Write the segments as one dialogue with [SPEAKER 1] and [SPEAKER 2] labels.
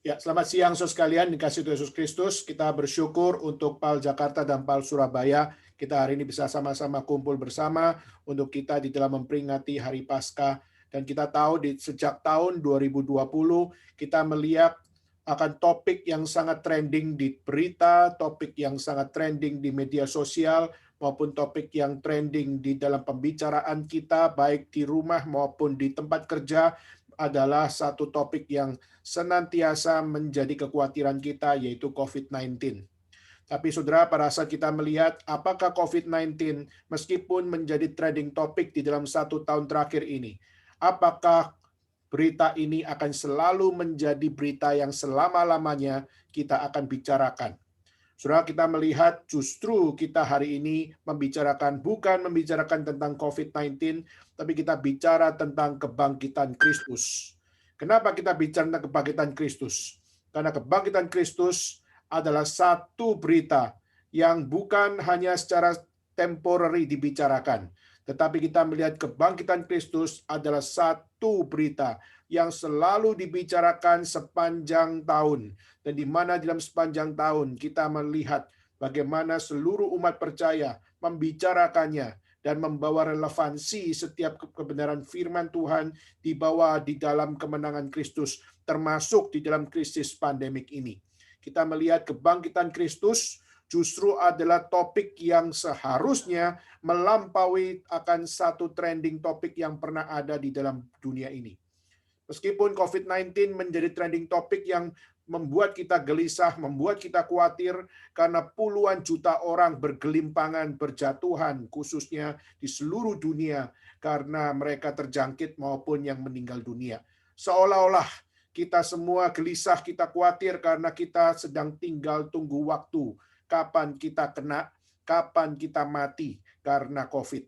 [SPEAKER 1] Ya, selamat siang saudara sekalian, dikasih Tuhan Yesus Kristus. Kita bersyukur untuk PAL Jakarta dan PAL Surabaya. Kita hari ini bisa sama-sama kumpul bersama untuk kita di dalam memperingati Hari Paskah. Dan kita tahu sejak tahun 2020 kita melihat akan topik yang sangat trending di berita, topik yang sangat trending di media sosial, maupun topik yang trending di dalam pembicaraan kita, baik di rumah maupun di tempat kerja, adalah satu topik yang senantiasa menjadi kekhawatiran kita, yaitu COVID-19. Tapi saudara, pada saat kita melihat apakah COVID-19 meskipun menjadi trending topik di dalam 1 tahun terakhir ini, apakah berita ini akan selalu menjadi berita yang selama-lamanya kita akan bicarakan? Saudara, kita melihat justru kita hari ini bukan membicarakan tentang COVID-19, tapi kita bicara tentang kebangkitan Kristus. Kenapa kita bicara tentang kebangkitan Kristus? Karena kebangkitan Kristus adalah satu berita yang bukan hanya secara temporary dibicarakan, tetapi kita melihat kebangkitan Kristus adalah satu berita yang selalu dibicarakan sepanjang tahun. Dan di mana dalam sepanjang tahun kita melihat bagaimana seluruh umat percaya membicarakannya dan membawa relevansi setiap kebenaran firman Tuhan dibawa di dalam kemenangan Kristus, termasuk di dalam krisis pandemik ini. Kita melihat kebangkitan Kristus justru adalah topik yang seharusnya melampaui akan satu trending topik yang pernah ada di dalam dunia ini. Meskipun COVID-19 menjadi trending topik yang membuat kita gelisah, membuat kita khawatir karena puluhan juta orang bergelimpangan, berjatuhan, khususnya di seluruh dunia karena mereka terjangkit maupun yang meninggal dunia. Seolah-olah kita semua gelisah, kita khawatir karena kita sedang tinggal tunggu waktu. Kapan kita kena, kapan kita mati karena COVID.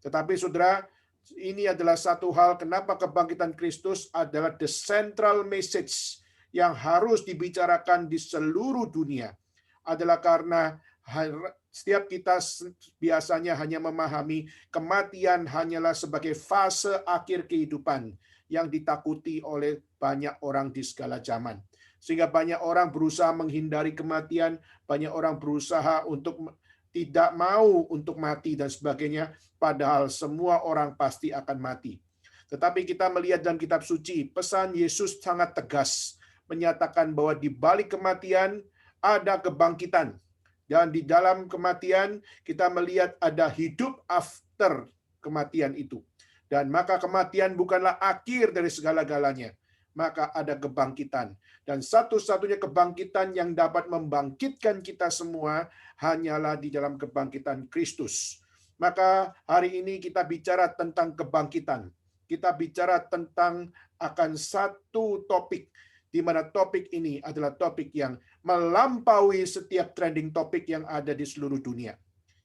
[SPEAKER 1] Tetapi saudara, ini adalah satu hal kenapa kebangkitan Kristus adalah the central message yang harus dibicarakan di seluruh dunia. Adalah karena setiap kita biasanya hanya memahami kematian hanyalah sebagai fase akhir kehidupan yang ditakuti oleh banyak orang di segala zaman. Sehingga banyak orang berusaha menghindari kematian, banyak orang berusaha untuk tidak mau untuk mati dan sebagainya, padahal semua orang pasti akan mati. Tetapi kita melihat dalam kitab suci, pesan Yesus sangat tegas, menyatakan bahwa di balik kematian ada kebangkitan. Dan di dalam kematian kita melihat ada hidup after kematian itu. Dan maka kematian bukanlah akhir dari segala-galanya. Maka ada kebangkitan. Dan satu-satunya kebangkitan yang dapat membangkitkan kita semua hanyalah di dalam kebangkitan Kristus. Maka hari ini kita bicara tentang kebangkitan. Kita bicara tentang akan satu topik, di mana topik ini adalah topik yang melampaui setiap trending topik yang ada di seluruh dunia.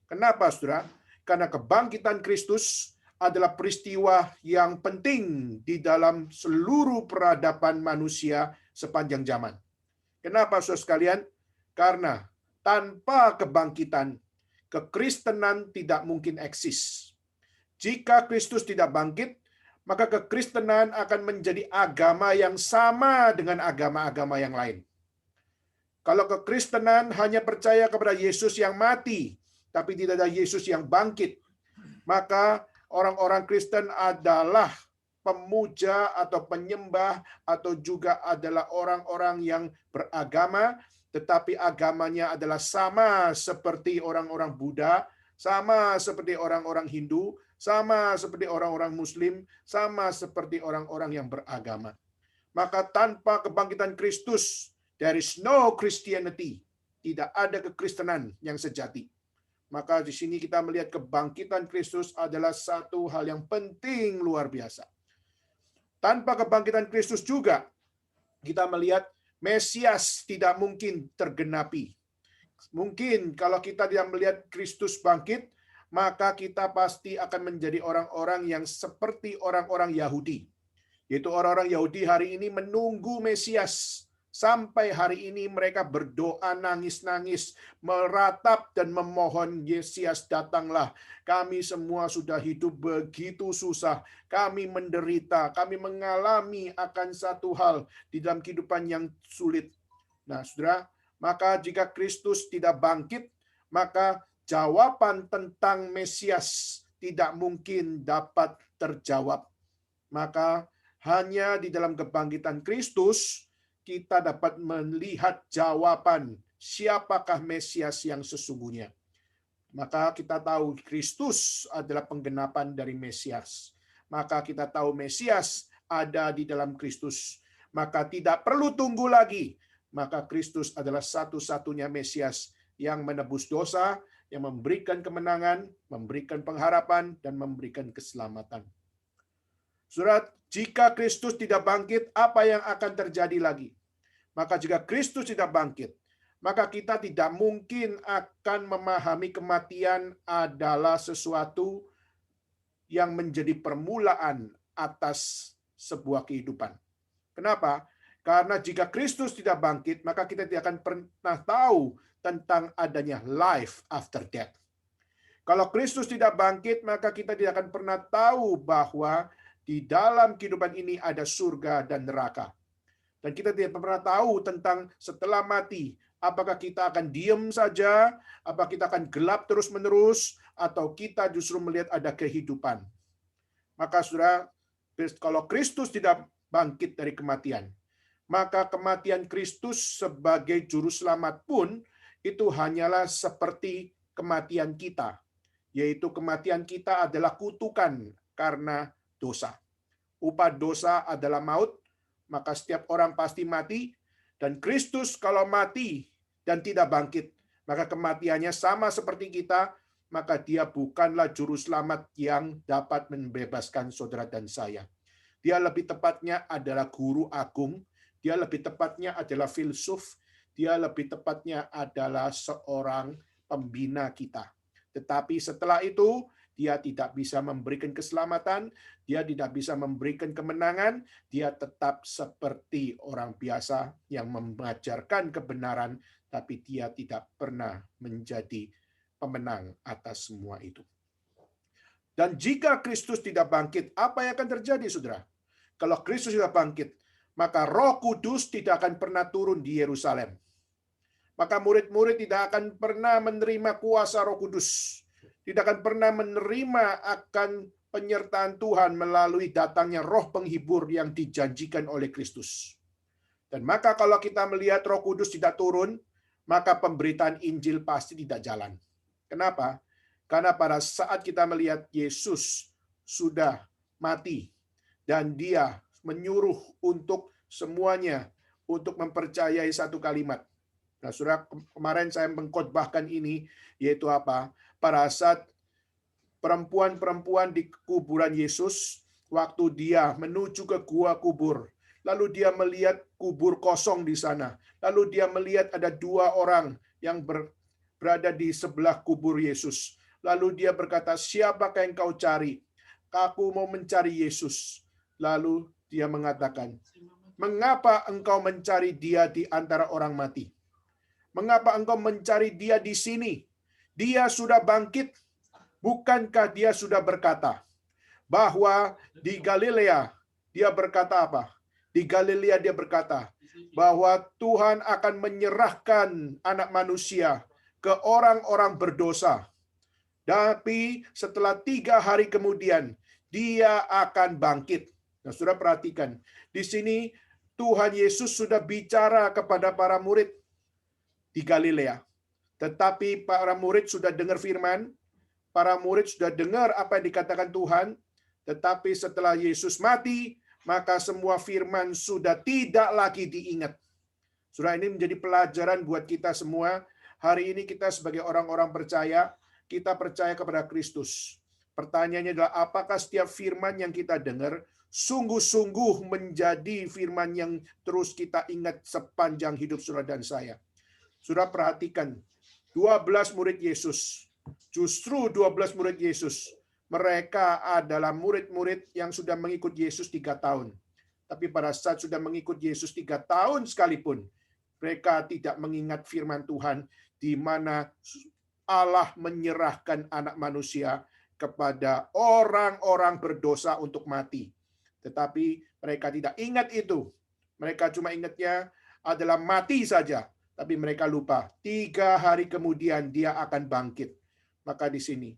[SPEAKER 1] Kenapa, saudara? Karena kebangkitan Kristus adalah peristiwa yang penting di dalam seluruh peradaban manusia sepanjang zaman. Kenapa, saudara sekalian? Karena tanpa kebangkitan, kekristenan tidak mungkin eksis. Jika Kristus tidak bangkit, maka kekristenan akan menjadi agama yang sama dengan agama-agama yang lain. Kalau kekristenan hanya percaya kepada Yesus yang mati, tapi tidak ada Yesus yang bangkit, maka orang-orang Kristen adalah pemuja atau penyembah atau juga adalah orang-orang yang beragama, tetapi agamanya adalah sama seperti orang-orang Buddha, sama seperti orang-orang Hindu, sama seperti orang-orang Muslim, sama seperti orang-orang yang beragama. Maka tanpa kebangkitan Kristus, there is no Christianity. Tidak ada kekristenan yang sejati. Maka di sini kita melihat kebangkitan Kristus adalah satu hal yang penting luar biasa. Tanpa kebangkitan Kristus juga, kita melihat Mesias tidak mungkin tergenapi. Mungkin kalau kita tidak melihat Kristus bangkit, maka kita pasti akan menjadi orang-orang yang seperti orang-orang Yahudi. Yaitu orang-orang Yahudi hari ini menunggu Mesias Sampai hari ini mereka berdoa nangis-nangis, meratap dan memohon, Mesias datanglah. Kami semua sudah hidup begitu susah, kami menderita, kami mengalami akan satu hal di dalam kehidupan yang sulit. Nah, saudara, maka jika Kristus tidak bangkit, maka jawaban tentang Mesias tidak mungkin dapat terjawab. Maka hanya di dalam kebangkitan Kristus kita dapat melihat jawaban siapakah Mesias yang sesungguhnya. Maka kita tahu Kristus adalah penggenapan dari Mesias. Maka kita tahu Mesias ada di dalam Kristus. Maka tidak perlu tunggu lagi. Maka Kristus adalah satu-satunya Mesias yang menebus dosa, yang memberikan kemenangan, memberikan pengharapan, dan memberikan keselamatan. Surat, jika Kristus tidak bangkit, apa yang akan terjadi lagi? Maka jika Kristus tidak bangkit, maka kita tidak mungkin akan memahami kematian adalah sesuatu yang menjadi permulaan atas sebuah kehidupan. Kenapa? Karena jika Kristus tidak bangkit, maka kita tidak akan pernah tahu tentang adanya life after death. Kalau Kristus tidak bangkit, maka kita tidak akan pernah tahu bahwa di dalam kehidupan ini ada surga dan neraka. Dan kita tidak pernah tahu tentang setelah mati, apakah kita akan diam saja, apakah kita akan gelap terus-menerus, atau kita justru melihat ada kehidupan. Maka saudara, kalau Kristus tidak bangkit dari kematian, maka kematian Kristus sebagai juru selamat pun itu hanyalah seperti kematian kita, yaitu kematian kita adalah kutukan karena dosa. Upah dosa adalah maut, maka setiap orang pasti mati, dan Kristus kalau mati dan tidak bangkit, maka kematiannya sama seperti kita, maka dia bukanlah juru selamat yang dapat membebaskan saudara dan saya. Dia lebih tepatnya adalah guru agung, dia lebih tepatnya adalah filsuf, dia lebih tepatnya adalah seorang pembina kita. Tetapi setelah itu, dia tidak bisa memberikan keselamatan, dia tidak bisa memberikan kemenangan, dia tetap seperti orang biasa yang mengajarkan kebenaran, tapi dia tidak pernah menjadi pemenang atas semua itu. Dan jika Kristus tidak bangkit, apa yang akan terjadi, saudara? Kalau Kristus tidak bangkit, maka Roh Kudus tidak akan pernah turun di Yerusalem. Maka murid-murid tidak akan pernah menerima kuasa Roh Kudus. Tidak akan pernah menerima akan penyertaan Tuhan melalui datangnya roh penghibur yang dijanjikan oleh Kristus. Dan maka kalau kita melihat Roh Kudus tidak turun, maka pemberitaan Injil pasti tidak jalan. Kenapa? Karena pada saat kita melihat Yesus sudah mati dan dia menyuruh untuk semuanya untuk mempercayai satu kalimat. Nah, saudara, kemarin saya mengkhotbahkan ini, yaitu apa? Pada saat perempuan-perempuan di kuburan Yesus, waktu dia menuju ke gua kubur, lalu dia melihat kubur kosong di sana, lalu dia melihat ada dua orang yang berada di sebelah kubur Yesus. Lalu dia berkata, siapakah yang kau cari? Aku mau mencari Yesus. Lalu dia mengatakan, mengapa engkau mencari dia di antara orang mati? Mengapa engkau mencari dia di sini? Dia sudah bangkit. Bukankah dia sudah berkata bahwa di Galilea dia berkata apa? Di Galilea dia berkata bahwa Tuhan akan menyerahkan anak manusia ke orang-orang berdosa. Tapi setelah 3 hari kemudian dia akan bangkit. Nah, sudah perhatikan. Di sini Tuhan Yesus sudah bicara kepada para murid di Galilea. Tetapi para murid sudah dengar firman, para murid sudah dengar apa yang dikatakan Tuhan, tetapi setelah Yesus mati, maka semua firman sudah tidak lagi diingat. Saudara, ini menjadi pelajaran buat kita semua. Hari ini kita sebagai orang-orang percaya, kita percaya kepada Kristus. Pertanyaannya adalah, apakah setiap firman yang kita dengar sungguh-sungguh menjadi firman yang terus kita ingat sepanjang hidup saudara dan saya? Saudara perhatikan, 12 murid Yesus, justru 12 murid Yesus, mereka adalah murid-murid yang sudah mengikut Yesus 3 tahun. Tapi pada saat sudah mengikut Yesus 3 tahun sekalipun, Mereka tidak mengingat firman Tuhan di mana Allah menyerahkan anak manusia kepada orang-orang berdosa untuk mati. Tetapi mereka tidak ingat itu. Mereka cuma ingatnya adalah mati saja. Tapi mereka lupa, 3 hari kemudian dia akan bangkit. Maka di sini,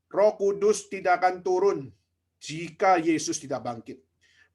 [SPEAKER 1] Roh Kudus tidak akan turun jika Yesus tidak bangkit.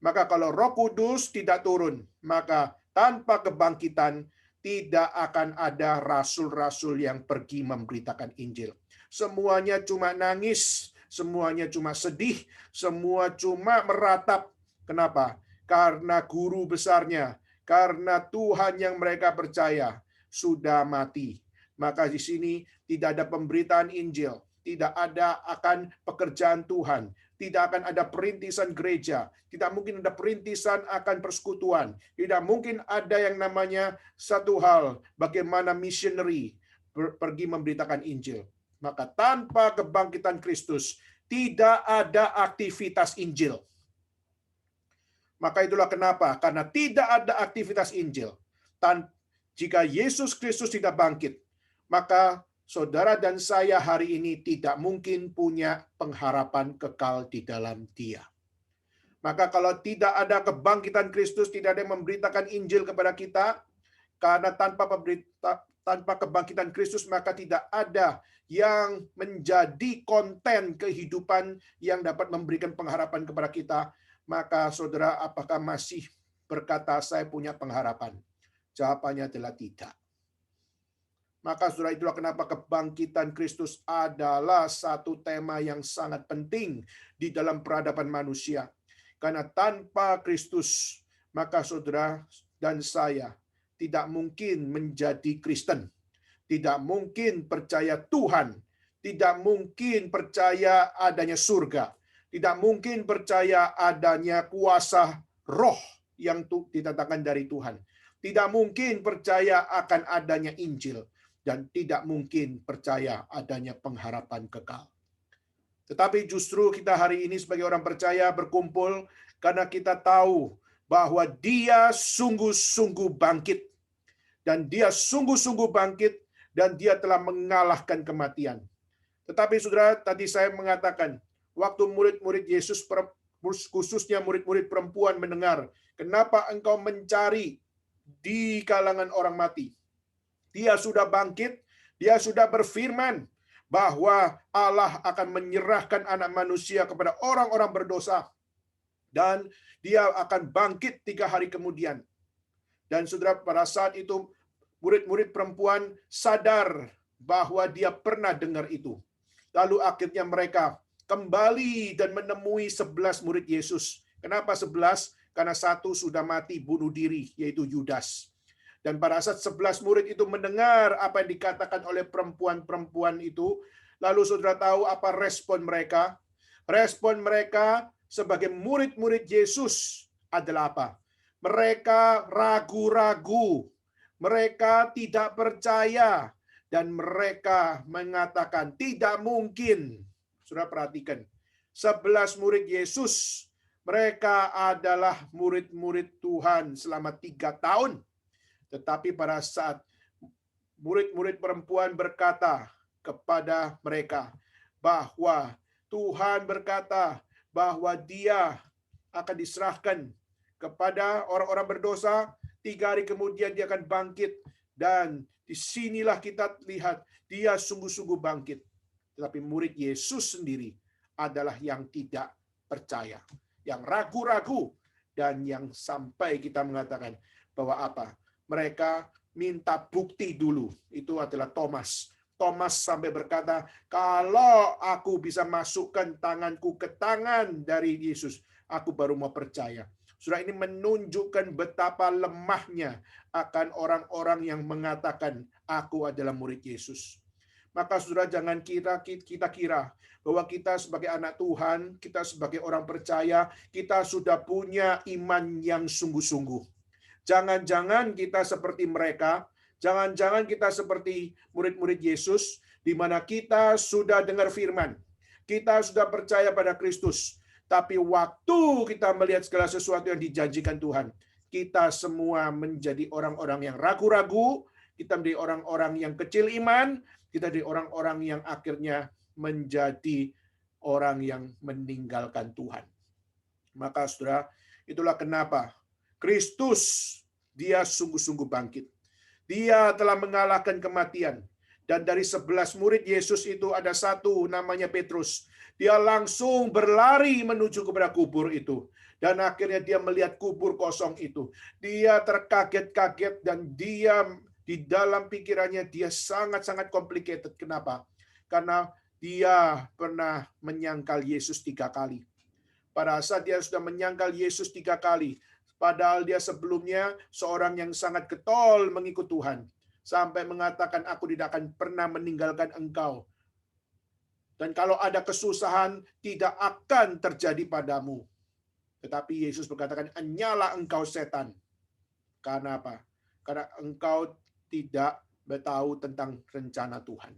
[SPEAKER 1] Maka kalau Roh Kudus tidak turun, maka tanpa kebangkitan tidak akan ada rasul-rasul yang pergi memberitakan Injil. Semuanya cuma nangis, semuanya cuma sedih, semua cuma meratap. Kenapa? Karena guru besarnya, karena Tuhan yang mereka percaya sudah mati. Maka di sini tidak ada pemberitaan Injil, tidak ada akan pekerjaan Tuhan, tidak akan ada perintisan gereja, tidak mungkin ada perintisan akan persekutuan, tidak mungkin ada yang namanya satu hal, bagaimana missionary pergi memberitakan Injil. Maka tanpa kebangkitan Kristus, tidak ada aktivitas Injil. Maka itulah kenapa, karena tidak ada aktivitas Injil. Jika Yesus Kristus tidak bangkit, maka saudara dan saya hari ini tidak mungkin punya pengharapan kekal di dalam Dia. Maka kalau tidak ada kebangkitan Kristus, tidak ada yang memberitakan Injil kepada kita, karena tanpa kebangkitan Kristus, maka tidak ada yang menjadi konten kehidupan yang dapat memberikan pengharapan kepada kita. Maka saudara, apakah masih berkata saya punya pengharapan? Jawabannya adalah tidak. Maka saudara, itulah kenapa kebangkitan Kristus adalah satu tema yang sangat penting di dalam peradaban manusia. Karena tanpa Kristus, maka saudara dan saya tidak mungkin menjadi Kristen. Tidak mungkin percaya Tuhan. Tidak mungkin percaya adanya surga. Tidak mungkin percaya adanya kuasa roh yang didatangkan dari Tuhan. Tidak mungkin percaya akan adanya Injil. Dan tidak mungkin percaya adanya pengharapan kekal. Tetapi justru kita hari ini sebagai orang percaya berkumpul karena kita tahu bahwa Dia sungguh-sungguh bangkit. Dan Dia sungguh-sungguh bangkit dan Dia telah mengalahkan kematian. Tetapi saudara, tadi saya mengatakan, waktu murid-murid Yesus, khususnya murid-murid perempuan mendengar, kenapa engkau mencari di kalangan orang mati? Dia sudah bangkit, Dia sudah berfirman bahwa Allah akan menyerahkan anak manusia kepada orang-orang berdosa. Dan Dia akan bangkit 3 hari kemudian. Dan saudara, pada saat itu murid-murid perempuan sadar bahwa dia pernah dengar itu. Lalu akhirnya mereka kembali dan menemui 11 murid Yesus. Kenapa 11? Karena satu sudah mati bunuh diri, yaitu Yudas. Dan pada saat 11 murid itu mendengar apa yang dikatakan oleh perempuan-perempuan itu, lalu saudara tahu apa respon mereka? Respon mereka sebagai murid-murid Yesus adalah apa? Mereka ragu-ragu, mereka tidak percaya, dan mereka mengatakan tidak mungkin. Saudara perhatikan, 11 murid Yesus, mereka adalah murid-murid Tuhan selama 3 tahun. Tetapi pada saat murid-murid perempuan berkata kepada mereka bahwa Tuhan berkata bahwa Dia akan diserahkan kepada orang-orang berdosa, 3 hari kemudian Dia akan bangkit. Dan disinilah kita lihat Dia sungguh-sungguh bangkit. Tetapi murid Yesus sendiri adalah yang tidak percaya, yang ragu-ragu, dan yang sampai kita mengatakan bahwa apa? Mereka minta bukti dulu. Itu adalah Thomas. Thomas sampai berkata, kalau aku bisa masukkan tanganku ke tangan dari Yesus, aku baru mau percaya. Saudara, ini menunjukkan betapa lemahnya akan orang-orang yang mengatakan, aku adalah murid Yesus. Maka saudara, jangan kita kira bahwa kita sebagai anak Tuhan, kita sebagai orang percaya, kita sudah punya iman yang sungguh-sungguh. Jangan-jangan kita seperti mereka, jangan-jangan kita seperti murid-murid Yesus, di mana kita sudah dengar firman, kita sudah percaya pada Kristus, tapi waktu kita melihat segala sesuatu yang dijanjikan Tuhan, kita semua menjadi orang-orang yang ragu-ragu, kita menjadi orang-orang yang kecil iman, kita menjadi orang-orang yang akhirnya menjadi orang yang meninggalkan Tuhan. Maka saudara, itulah kenapa Kristus, dia sungguh-sungguh bangkit. Dia telah mengalahkan kematian. Dan dari 11 murid Yesus itu ada satu namanya Petrus. Dia langsung berlari menuju kepada kubur itu. Dan akhirnya dia melihat kubur kosong itu. Dia terkaget-kaget dan dia di dalam pikirannya dia sangat-sangat complicated. Kenapa? Karena dia pernah menyangkal Yesus 3 kali. Pada saat dia sudah menyangkal Yesus 3 kali, padahal dia sebelumnya seorang yang sangat getol mengikut Tuhan. Sampai mengatakan, aku tidak akan pernah meninggalkan engkau. Dan kalau ada kesusahan, tidak akan terjadi padamu. Tetapi Yesus berkatakan, "Anyalah engkau setan." Karena apa? Karena engkau tidak tahu tentang rencana Tuhan.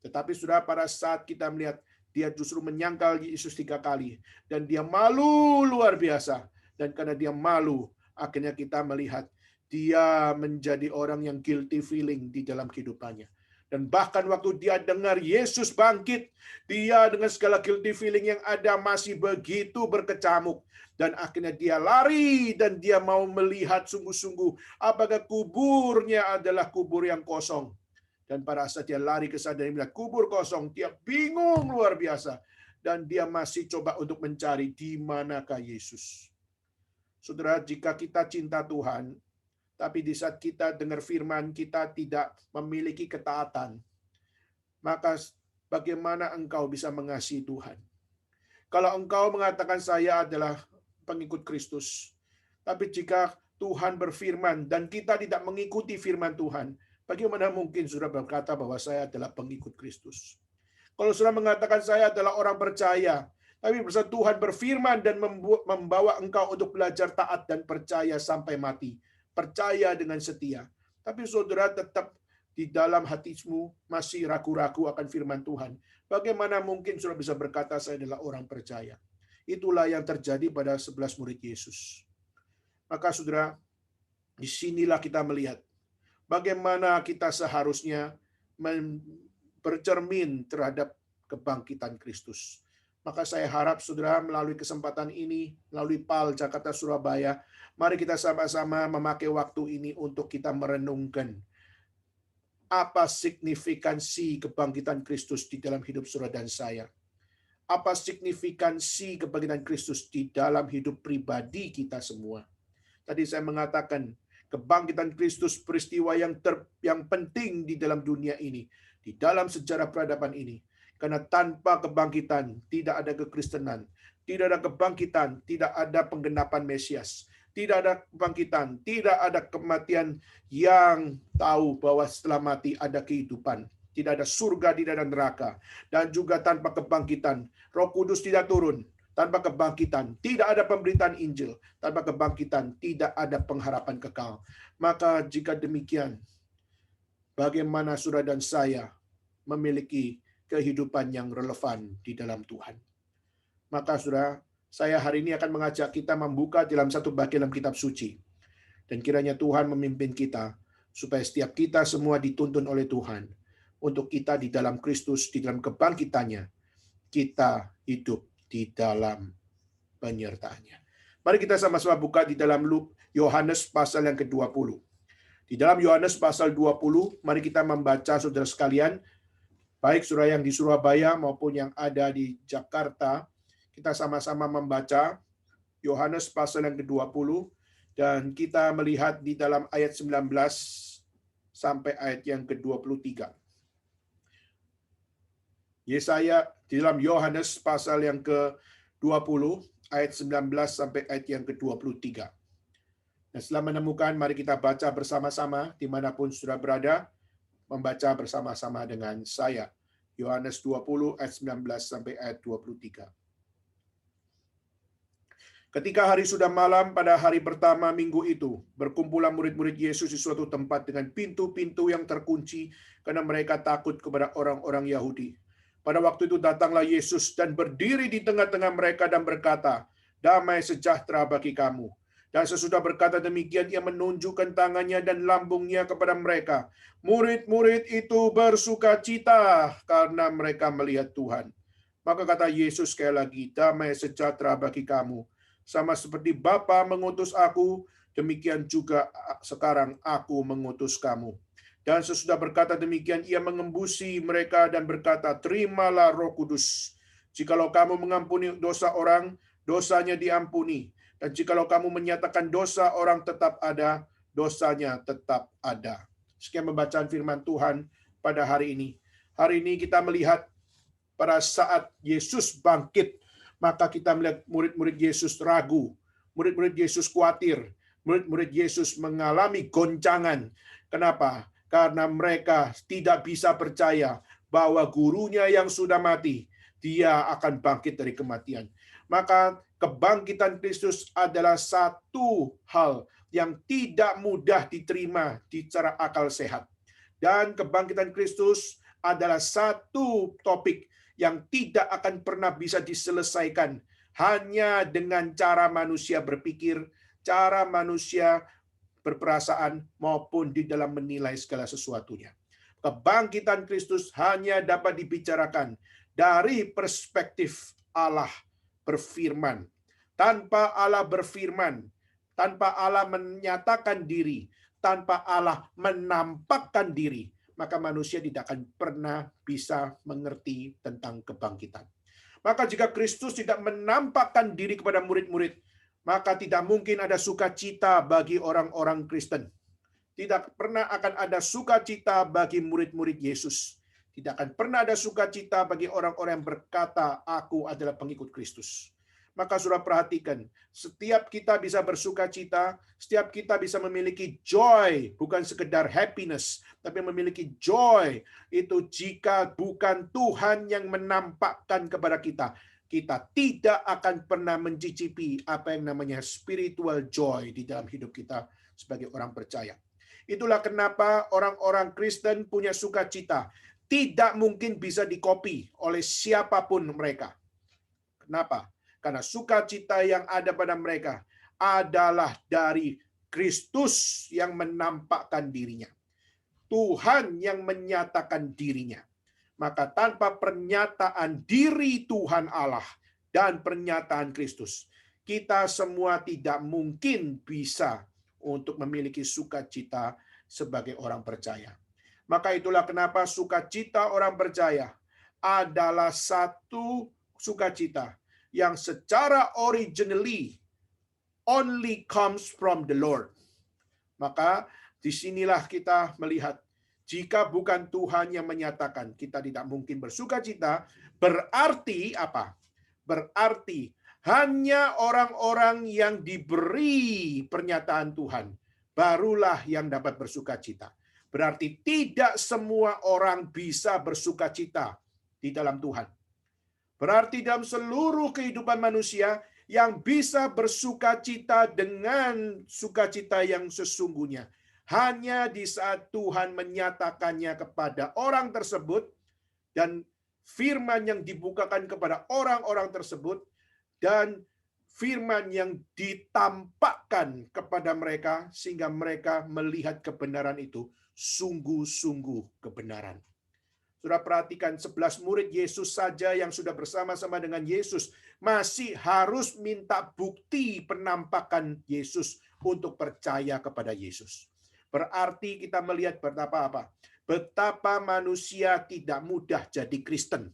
[SPEAKER 1] Tetapi sudah pada saat kita melihat, dia justru menyangkal Yesus 3 kali. Dan dia malu luar biasa. Dan karena dia malu, akhirnya kita melihat dia menjadi orang yang guilty feeling di dalam kehidupannya. Dan bahkan waktu dia dengar Yesus bangkit, dia dengan segala guilty feeling yang ada masih begitu berkecamuk. Dan akhirnya dia lari dan dia mau melihat sungguh-sungguh apakah kuburnya adalah kubur yang kosong. Dan pada saat dia lari ke sana dan melihat kubur kosong, dia bingung luar biasa. Dan dia masih coba untuk mencari di manakah Yesus. Saudara, jika kita cinta Tuhan, tapi di saat kita dengar firman, kita tidak memiliki ketaatan, maka bagaimana engkau bisa mengasihi Tuhan? Kalau engkau mengatakan saya adalah pengikut Kristus, tapi jika Tuhan berfirman dan kita tidak mengikuti firman Tuhan, bagaimana mungkin saudara berkata bahwa saya adalah pengikut Kristus? Kalau saudara mengatakan saya adalah orang percaya, tapi saat Tuhan berfirman dan membawa engkau untuk belajar taat dan percaya sampai mati, percaya dengan setia, tapi saudara tetap di dalam hatimu masih ragu-ragu akan firman Tuhan, bagaimana mungkin saudara bisa berkata saya adalah orang percaya? Itulah yang terjadi pada 11 murid Yesus. Maka saudara, disinilah kita melihat bagaimana kita seharusnya bercermin terhadap kebangkitan Kristus. Maka saya harap saudara melalui kesempatan ini, melalui PAL Jakarta Surabaya, mari kita sama-sama memakai waktu ini untuk kita merenungkan apa signifikansi kebangkitan Kristus di dalam hidup saudara dan saya. Apa signifikansi kebangkitan Kristus di dalam hidup pribadi kita semua. Tadi saya mengatakan kebangkitan Kristus peristiwa yang penting di dalam dunia ini, di dalam sejarah peradaban ini. Karena tanpa kebangkitan tidak ada kekristenan, tidak ada kebangkitan, tidak ada penggenapan Mesias, tidak ada kebangkitan, tidak ada kematian yang tahu bahwa setelah mati ada kehidupan. Tidak ada surga, tidak ada neraka. Dan juga tanpa kebangkitan, Roh Kudus tidak turun. Tanpa kebangkitan, tidak ada pemberitaan Injil. Tanpa kebangkitan, tidak ada pengharapan kekal. Maka jika demikian, bagaimana saudara dan saya memiliki kehidupan yang relevan di dalam Tuhan? Maka saudara, saya hari ini akan mengajak kita membuka dalam satu bagian dalam kitab suci. Dan kiranya Tuhan memimpin kita, supaya setiap kita semua dituntun oleh Tuhan, untuk kita di dalam Kristus, di dalam kebangkitannya, kita hidup di dalam penyertaannya. Mari kita sama-sama buka di dalam Yohanes pasal yang ke-20. Di dalam Yohanes pasal 20, mari kita membaca saudara sekalian, baik saudara yang di Surabaya maupun yang ada di Jakarta, kita sama-sama membaca Yohanes pasal yang ke-20, dan kita melihat di dalam ayat 19 sampai ayat yang ke-23. Yesaya di dalam Yohanes pasal yang ke-20 ayat 19 sampai ayat yang ke-23. Nah, setelah menemukan, mari kita baca bersama-sama dimanapun saudara berada, membaca bersama-sama dengan saya. Yohanes 20 ayat 19 sampai ayat 23. Ketika hari sudah malam pada hari pertama minggu itu, berkumpulah murid-murid Yesus di suatu tempat dengan pintu-pintu yang terkunci karena mereka takut kepada orang-orang Yahudi. Pada waktu itu datanglah Yesus dan berdiri di tengah-tengah mereka dan berkata, "Damai sejahtera bagi kamu." Dan sesudah berkata demikian, ia menunjukkan tangannya dan lambungnya kepada mereka. Murid-murid itu bersuka cita karena mereka melihat Tuhan. Maka kata Yesus sekali lagi, damai sejahtera bagi kamu. Sama seperti Bapa mengutus aku, demikian juga sekarang aku mengutus kamu. Dan sesudah berkata demikian, ia mengembusi mereka dan berkata, terimalah Roh Kudus. Jikalau kamu mengampuni dosa orang, dosanya diampuni. Dan jikalau kamu menyatakan dosa orang tetap ada, dosanya tetap ada. Sekian pembacaan firman Tuhan pada hari ini. Hari ini kita melihat pada saat Yesus bangkit, maka kita melihat murid-murid Yesus ragu, murid-murid Yesus khawatir, murid-murid Yesus mengalami goncangan. Kenapa? Karena mereka tidak bisa percaya bahwa gurunya yang sudah mati, dia akan bangkit dari kematian. Maka kebangkitan Kristus adalah satu hal yang tidak mudah diterima secara akal sehat. Dan kebangkitan Kristus adalah satu topik yang tidak akan pernah bisa diselesaikan hanya dengan cara manusia berpikir, cara manusia berperasaan, maupun di dalam menilai segala sesuatunya. Kebangkitan Kristus hanya dapat dibicarakan dari perspektif Allah berfirman. Tanpa Allah berfirman, tanpa Allah menyatakan diri, tanpa Allah menampakkan diri, maka manusia tidak akan pernah bisa mengerti tentang kebangkitan. Maka jika Kristus tidak menampakkan diri kepada murid-murid, maka tidak mungkin ada sukacita bagi orang-orang Kristen. Tidak pernah akan ada sukacita bagi murid-murid Yesus. Tidak akan pernah ada sukacita bagi orang-orang yang berkata, aku adalah pengikut Kristus. Maka saudara perhatikan, setiap kita bisa bersuka cita, setiap kita bisa memiliki joy, bukan sekedar happiness, tapi memiliki joy itu jika bukan Tuhan yang menampakkan kepada kita. Kita tidak akan pernah mencicipi apa yang namanya spiritual joy di dalam hidup kita sebagai orang percaya. Itulah kenapa orang-orang Kristen punya sukacita. Tidak mungkin bisa dikopi oleh siapapun mereka. Kenapa? Karena sukacita yang ada pada mereka adalah dari Kristus yang menampakkan dirinya. Tuhan yang menyatakan dirinya. Maka tanpa pernyataan diri Tuhan Allah dan pernyataan Kristus, kita semua tidak mungkin bisa untuk memiliki sukacita sebagai orang percaya. Maka itulah kenapa sukacita orang percaya adalah satu sukacita yang secara originally only comes from the Lord. Maka disinilah kita melihat, jika bukan Tuhan yang menyatakan, kita tidak mungkin bersukacita. Berarti apa? Berarti hanya orang-orang yang diberi pernyataan Tuhan barulah yang dapat bersukacita. Berarti tidak semua orang bisa bersukacita di dalam Tuhan. Berarti dalam seluruh kehidupan manusia yang bisa bersukacita dengan sukacita yang sesungguhnya hanya di saat Tuhan menyatakannya kepada orang tersebut dan firman yang dibukakan kepada orang-orang tersebut dan firman yang ditampakkan kepada mereka sehingga mereka melihat kebenaran itu sungguh-sungguh kebenaran. Sudah perhatikan 11 murid Yesus saja yang sudah bersama-sama dengan Yesus masih harus minta bukti penampakan Yesus untuk percaya kepada Yesus. Berarti kita melihat betapa manusia tidak mudah jadi Kristen.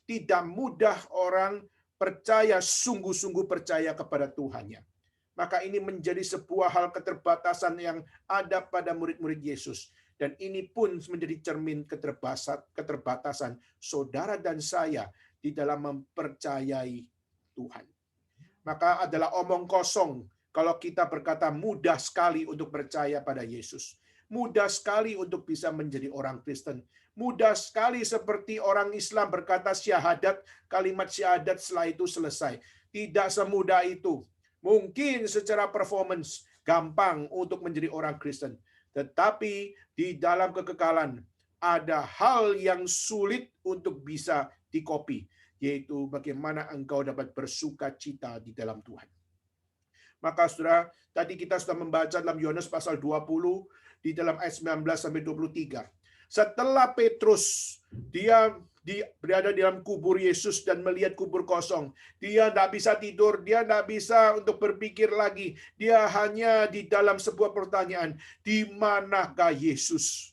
[SPEAKER 1] Tidak mudah orang percaya, sungguh-sungguh percaya kepada Tuhannya. Maka ini menjadi sebuah hal keterbatasan yang ada pada murid-murid Yesus. Dan ini pun menjadi cermin keterbatasan saudara dan saya di dalam mempercayai Tuhan. Maka adalah omong kosong kalau kita berkata mudah sekali untuk percaya pada Yesus. Mudah sekali untuk bisa menjadi orang Kristen. Mudah sekali seperti orang Islam berkata syahadat, kalimat syahadat setelah itu selesai. Tidak semudah itu. Mungkin secara performance gampang untuk menjadi orang Kristen. Tetapi di dalam kekekalan ada hal yang sulit untuk bisa dikopi, yaitu bagaimana engkau dapat bersuka cita di dalam Tuhan. Maka saudara, tadi kita sudah membaca dalam Yohanes pasal 20 di dalam ayat 19 sampai 23. Setelah Petrus dia berada di dalam kubur Yesus dan melihat kubur kosong, dia tidak bisa tidur, dia tidak bisa untuk berpikir lagi. Dia hanya di dalam sebuah pertanyaan, di manakah Yesus?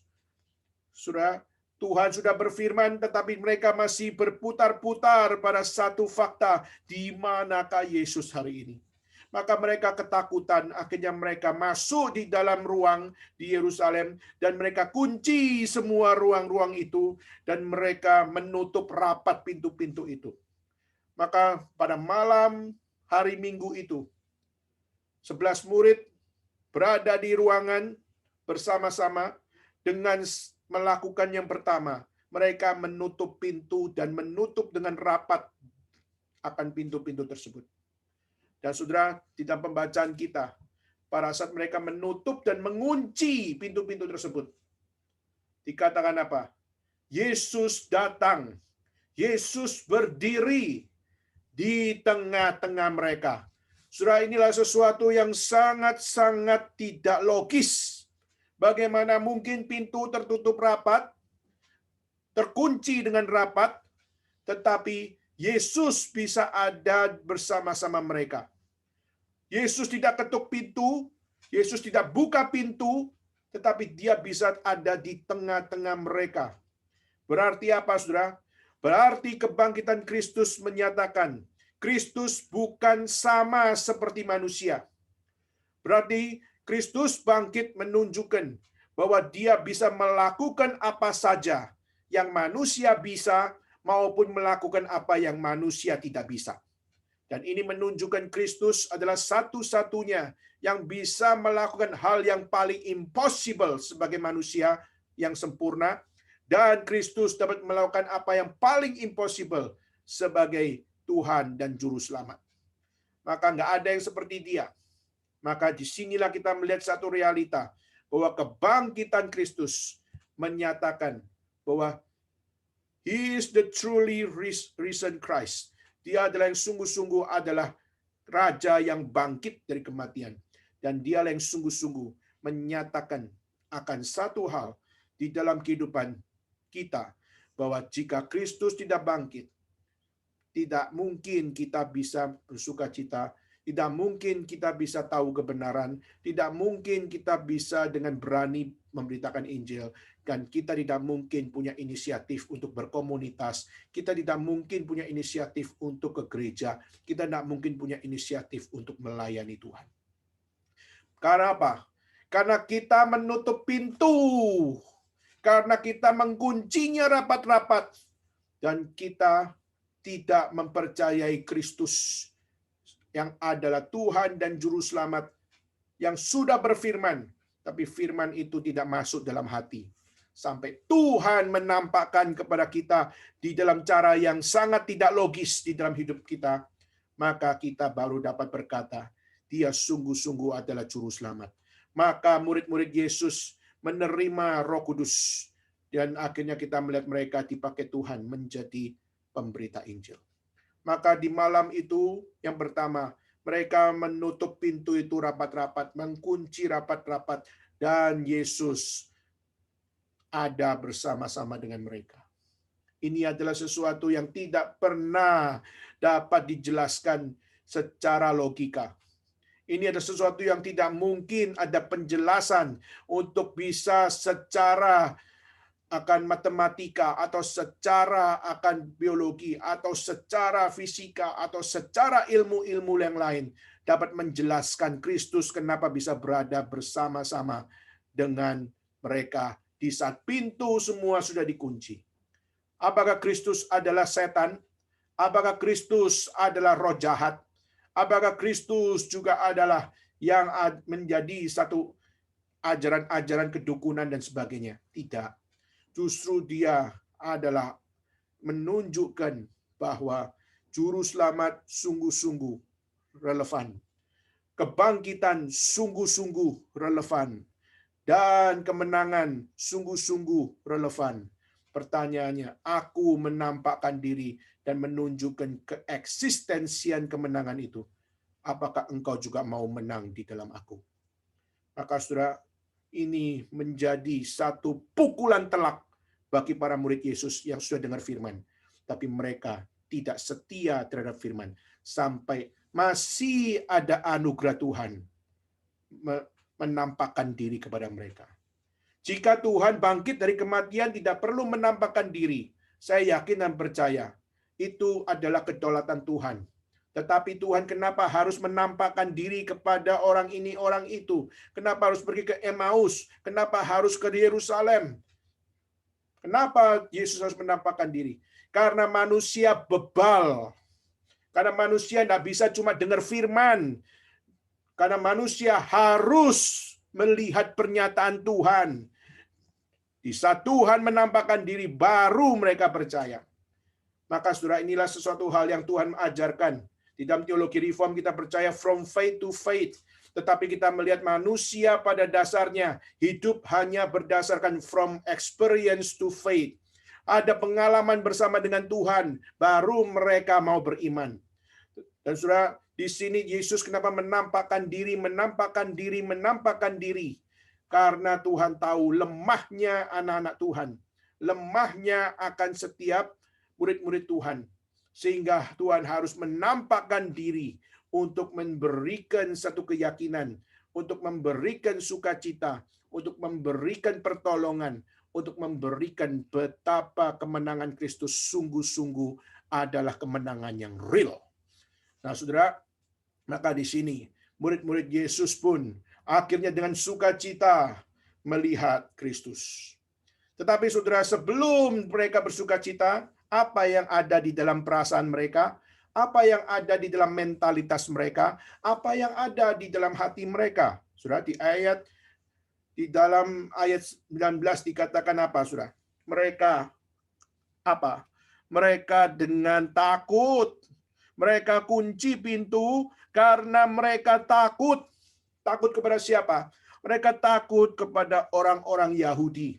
[SPEAKER 1] Saudara, Tuhan sudah berfirman, tetapi mereka masih berputar-putar pada satu fakta, di manakah Yesus hari ini? Maka mereka ketakutan, akhirnya mereka masuk di dalam ruang di Yerusalem, dan mereka kunci semua ruang-ruang itu, dan mereka menutup rapat pintu-pintu itu. Maka pada malam hari Minggu itu, 11 murid berada di ruangan bersama-sama dengan melakukan yang pertama. Mereka menutup pintu dan menutup dengan rapat akan pintu-pintu tersebut. Dan saudara, di dalam pembacaan kita, pada saat mereka menutup dan mengunci pintu-pintu tersebut, dikatakan apa? Yesus datang. Yesus berdiri di tengah-tengah mereka. Saudara, inilah sesuatu yang sangat-sangat tidak logis. Bagaimana mungkin pintu tertutup rapat, terkunci dengan rapat, tetapi Yesus bisa ada bersama-sama mereka. Yesus tidak ketuk pintu, Yesus tidak buka pintu, tetapi dia bisa ada di tengah-tengah mereka. Berarti apa, saudara? Berarti kebangkitan Kristus menyatakan, Kristus bukan sama seperti manusia. Berarti Kristus bangkit menunjukkan bahwa dia bisa melakukan apa saja yang manusia bisa, maupun melakukan apa yang manusia tidak bisa. Dan ini menunjukkan Kristus adalah satu-satunya yang bisa melakukan hal yang paling impossible sebagai manusia yang sempurna, dan Kristus dapat melakukan apa yang paling impossible sebagai Tuhan dan Juru Selamat. Maka nggak ada yang seperti dia. Maka disinilah kita melihat satu realita, bahwa kebangkitan Kristus menyatakan bahwa He is the truly risen Christ. Dia adalah yang sungguh-sungguh adalah Raja yang bangkit dari kematian. Dan dialah yang sungguh-sungguh menyatakan akan satu hal di dalam kehidupan kita, bahwa jika Kristus tidak bangkit, tidak mungkin kita bisa bersuka cita, tidak mungkin kita bisa tahu kebenaran, tidak mungkin kita bisa dengan berani memberitakan Injil, dan kita tidak mungkin punya inisiatif untuk berkomunitas, kita tidak mungkin punya inisiatif untuk ke gereja, kita tidak mungkin punya inisiatif untuk melayani Tuhan. Karena apa? Karena kita menutup pintu, karena kita mengkuncinya rapat-rapat, dan kita tidak mempercayai Kristus yang adalah Tuhan dan Juru Selamat yang sudah berfirman, tapi firman itu tidak masuk dalam hati. Sampai Tuhan menampakkan kepada kita di dalam cara yang sangat tidak logis di dalam hidup kita, maka kita baru dapat berkata, dia sungguh-sungguh adalah Juru Selamat. Maka murid-murid Yesus menerima Roh Kudus, dan akhirnya kita melihat mereka dipakai Tuhan menjadi pemberita Injil. Maka di malam itu yang pertama, mereka menutup pintu itu rapat-rapat, mengunci rapat-rapat, dan Yesus ada bersama-sama dengan mereka. Ini adalah sesuatu yang tidak pernah dapat dijelaskan secara logika. Ini adalah sesuatu yang tidak mungkin ada penjelasan untuk bisa secara akan matematika, atau secara akan biologi, atau secara fisika, atau secara ilmu-ilmu yang lain dapat menjelaskan Kristus kenapa bisa berada bersama-sama dengan mereka di saat pintu semua sudah dikunci. Apakah Kristus adalah setan? Apakah Kristus adalah roh jahat? Apakah Kristus juga adalah yang menjadi satu ajaran-ajaran kedukunan dan sebagainya? Tidak. Justru dia adalah menunjukkan bahwa Juru Selamat sungguh-sungguh relevan. Kebangkitan sungguh-sungguh relevan. Dan kemenangan sungguh-sungguh relevan. Pertanyaannya, aku menampakkan diri dan menunjukkan keeksistensian kemenangan itu. apakah engkau juga mau menang di dalam aku? Maka saudara, ini menjadi satu pukulan telak bagi para murid Yesus yang sudah dengar firman. Tapi mereka tidak setia terhadap firman. Sampai masih ada anugerah Tuhan menampakkan diri kepada mereka. Jika Tuhan bangkit dari kematian tidak perlu menampakkan diri. Saya yakin dan percaya itu adalah kedaulatan Tuhan. Tetapi Tuhan kenapa harus menampakkan diri kepada orang ini, orang itu? Kenapa harus pergi ke Emmaus? Kenapa harus ke Yerusalem? Kenapa Yesus harus menampakkan diri? Karena manusia bebal. Karena manusia tidak bisa cuma dengar firman. Karena manusia harus melihat pernyataan Tuhan. Di saat Tuhan menampakkan diri, baru mereka percaya. Maka saudara, inilah sesuatu hal yang Tuhan ajarkan. Di dalam teologi reform kita percaya from faith to faith. Tetapi kita melihat manusia pada dasarnya hidup hanya berdasarkan from experience to faith. Ada pengalaman bersama dengan Tuhan, baru mereka mau beriman. Dan saudara, di sini Yesus kenapa menampakkan diri. Karena Tuhan tahu lemahnya anak-anak Tuhan. Lemahnya akan setiap murid-murid Tuhan. Sehingga Tuhan harus menampakkan diri untuk memberikan satu keyakinan, untuk memberikan sukacita, untuk memberikan pertolongan, untuk memberikan betapa kemenangan Kristus sungguh-sungguh adalah kemenangan yang real. Nah, saudara, maka di sini murid-murid Yesus pun akhirnya dengan sukacita melihat Kristus. Tetapi saudara, sebelum mereka bersukacita, apa yang ada di dalam perasaan mereka, apa yang ada di dalam mentalitas mereka, apa yang ada di dalam hati mereka. Saudara, di dalam ayat 19 dikatakan apa, saudara? Mereka apa? Mereka dengan takut. Mereka kunci pintu karena mereka takut. Takut kepada siapa? Mereka takut kepada orang-orang Yahudi.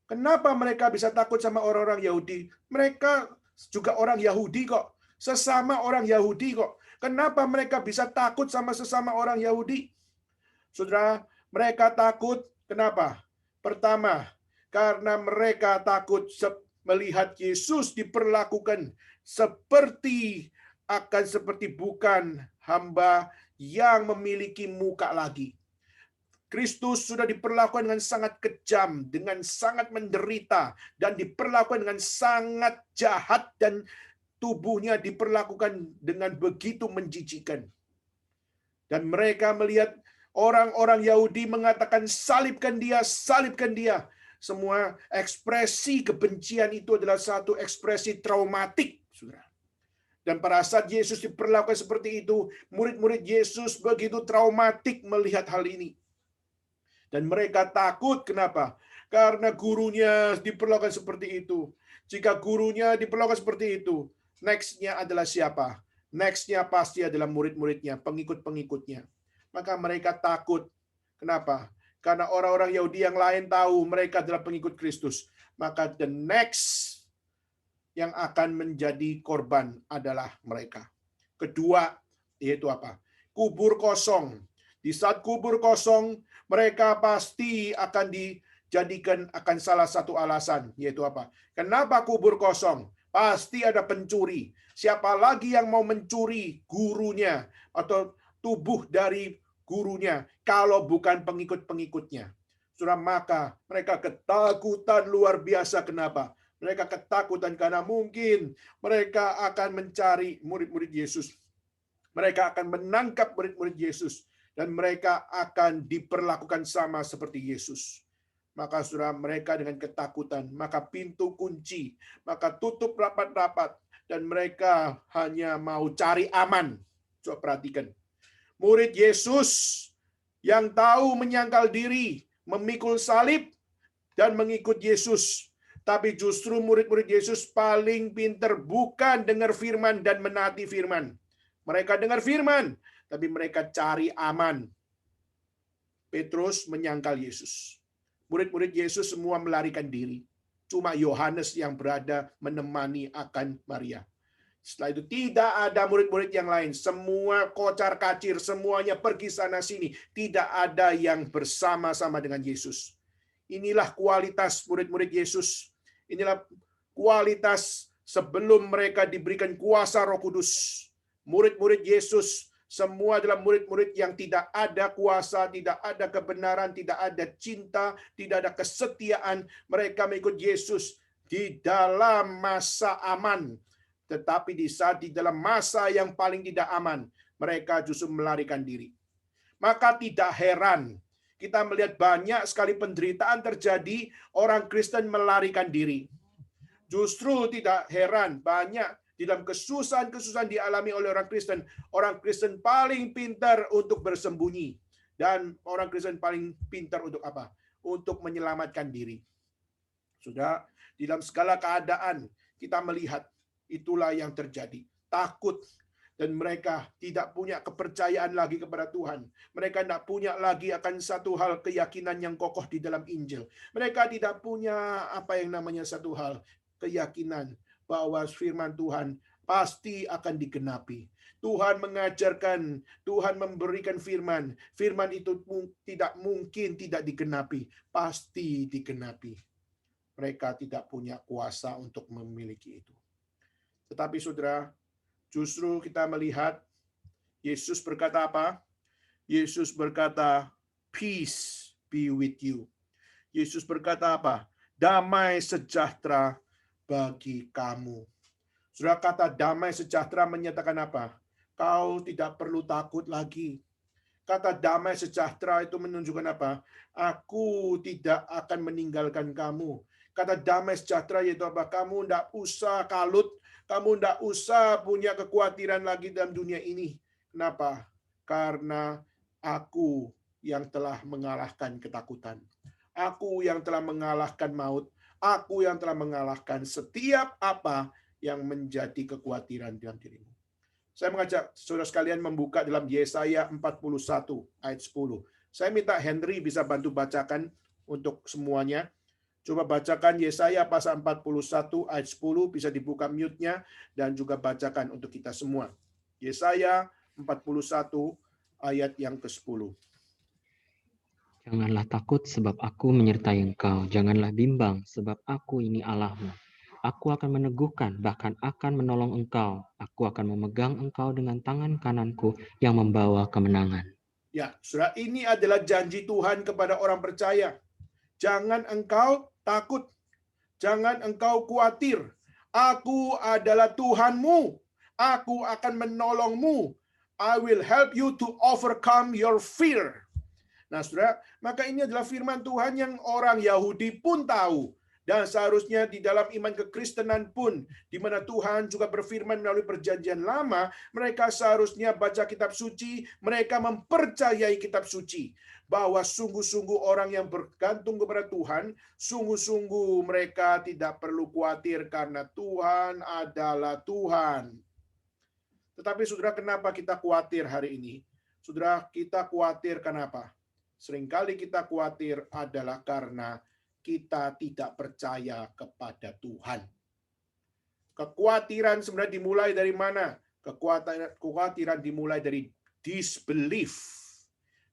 [SPEAKER 1] Kenapa mereka bisa takut sama orang-orang Yahudi? Mereka juga orang Yahudi kok. Sesama orang Yahudi kok. Kenapa mereka bisa takut sama sesama orang Yahudi? Saudara, mereka takut. Kenapa? Pertama, karena mereka takut melihat Yesus diperlakukan seperti bukan hamba yang memiliki muka lagi. Kristus sudah diperlakukan dengan sangat kejam, dengan sangat menderita, dan diperlakukan dengan sangat jahat, dan tubuhnya diperlakukan dengan begitu menjijikan. Dan mereka melihat orang-orang Yahudi mengatakan, salibkan dia, salibkan dia. Semua ekspresi kebencian itu adalah satu ekspresi traumatik, saudara. Dan pada saat Yesus diperlakukan seperti itu, murid-murid Yesus begitu traumatik melihat hal ini. Dan mereka takut, kenapa? Karena gurunya diperlakukan seperti itu. Jika gurunya diperlakukan seperti itu, next-nya adalah siapa? Next-nya pasti adalah murid-muridnya, pengikut-pengikutnya. Maka mereka takut. Kenapa? Karena orang-orang Yahudi yang lain tahu mereka adalah pengikut Kristus. Maka the next yang akan menjadi korban adalah mereka. Kedua, yaitu apa? Kubur kosong. Di saat kubur kosong, mereka pasti akan dijadikan akan salah satu alasan, yaitu apa? Kenapa kubur kosong? Pasti ada pencuri. Siapa lagi yang mau mencuri gurunya atau tubuh dari gurunya kalau bukan pengikut-pengikutnya? Saudara, maka mereka ketakutan luar biasa. Kenapa? Mereka ketakutan karena mungkin mereka akan mencari murid-murid Yesus. Mereka akan menangkap murid-murid Yesus. Dan mereka akan diperlakukan sama seperti Yesus. Maka saudara, mereka dengan ketakutan, maka pintu kunci, maka tutup rapat-rapat, dan mereka hanya mau cari aman. Coba perhatikan. Murid Yesus yang tahu menyangkal diri, memikul salib, dan mengikut Yesus. Tapi justru murid-murid Yesus paling pintar bukan dengar firman dan menaati firman. Mereka dengar firman, tapi mereka cari aman. Petrus menyangkal Yesus. Murid-murid Yesus semua melarikan diri. Cuma Yohanes yang berada menemani akan Maria. Setelah itu tidak ada murid-murid yang lain. Semua kocar-kacir, semuanya pergi sana-sini. Tidak ada yang bersama-sama dengan Yesus. Inilah kualitas murid-murid Yesus. Inilah kualitas sebelum mereka diberikan kuasa Roh Kudus. Murid-murid Yesus semua adalah murid-murid yang tidak ada kuasa, tidak ada kebenaran, tidak ada cinta, tidak ada kesetiaan. Mereka mengikut Yesus di dalam masa aman. Tetapi di saat di dalam masa yang paling tidak aman, mereka justru melarikan diri. Maka tidak heran kita melihat banyak sekali penderitaan terjadi, orang Kristen melarikan diri. Justru tidak heran banyak di dalam kesusahan-kesusahan dialami oleh orang Kristen. Orang Kristen paling pintar untuk bersembunyi. Dan orang Kristen paling pintar untuk apa? Untuk menyelamatkan diri. Sudah, di dalam segala keadaan kita melihat itulah yang terjadi. Takut. Dan mereka tidak punya kepercayaan lagi kepada Tuhan. Mereka tidak punya lagi akan satu hal keyakinan yang kokoh di dalam Injil. Mereka tidak punya apa yang namanya satu hal keyakinan bahwa firman Tuhan pasti akan digenapi. Tuhan mengajarkan, Tuhan memberikan firman. Firman itu tidak mungkin tidak digenapi. Pasti digenapi. Mereka tidak punya kuasa untuk memiliki itu. Tetapi saudara, justru kita melihat Yesus berkata apa? Yesus berkata, peace be with you. Yesus berkata apa? Damai sejahtera bagi kamu. Saudara, kata damai sejahtera menyatakan apa? Kau tidak perlu takut lagi. Kata damai sejahtera itu menunjukkan apa? Aku tidak akan meninggalkan kamu. Kata damai sejahtera yaitu apa? Kamu tidak usah kalut. Kamu tidak usah punya kekhawatiran lagi dalam dunia ini. Kenapa? Karena aku yang telah mengalahkan ketakutan. Aku yang telah mengalahkan maut. Aku yang telah mengalahkan setiap apa yang menjadi kekhawatiran dalam dirimu. Saya mengajak saudara sekalian membuka dalam Yesaya 41 ayat 10. Saya minta Henry bisa bantu bacakan untuk semuanya. Coba bacakan Yesaya pasal 41 ayat 10, bisa dibuka mute-nya dan juga bacakan untuk kita semua. Yesaya 41 ayat yang ke-10.
[SPEAKER 2] Janganlah takut sebab aku menyertai engkau. Janganlah bimbang sebab aku ini Allahmu. Aku akan meneguhkan, bahkan akan menolong engkau. Aku akan memegang engkau dengan tangan kananku yang membawa kemenangan.
[SPEAKER 1] Ya, saudara, ini adalah janji Tuhan kepada orang percaya. Jangan engkau takut. Jangan engkau khawatir. Aku adalah Tuhanmu. Aku akan menolongmu. I will help you to overcome your fear. Nah, saudara, maka ini adalah firman Tuhan yang orang Yahudi pun tahu. Dan seharusnya di dalam iman kekristenan pun, di mana Tuhan juga berfirman melalui perjanjian lama, mereka seharusnya baca kitab suci, mereka mempercayai kitab suci. Bahwa sungguh-sungguh orang yang bergantung kepada Tuhan, sungguh-sungguh mereka tidak perlu khawatir karena Tuhan adalah Tuhan. Tetapi saudara, kenapa kita khawatir hari ini? Saudara, kita khawatir kenapa? Seringkali kita khawatir adalah karena kita tidak percaya kepada Tuhan. Kekhawatiran sebenarnya dimulai dari mana? Kekhawatiran dimulai dari disbelief.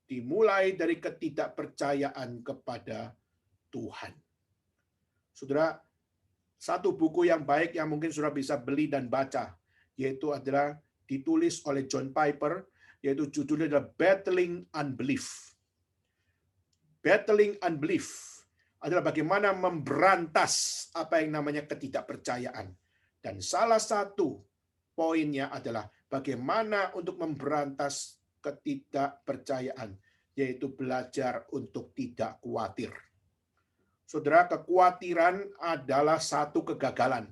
[SPEAKER 1] Dimulai dari ketidakpercayaan kepada Tuhan. Saudara, satu buku yang baik yang mungkin saudara bisa beli dan baca, yaitu adalah ditulis oleh John Piper, yaitu judulnya adalah Battling Unbelief. Battling Unbelief adalah bagaimana memberantas apa yang namanya ketidakpercayaan. Dan salah satu poinnya adalah bagaimana untuk memberantas ketidakpercayaan, yaitu belajar untuk tidak khawatir. Saudara, kekhawatiran adalah satu kegagalan.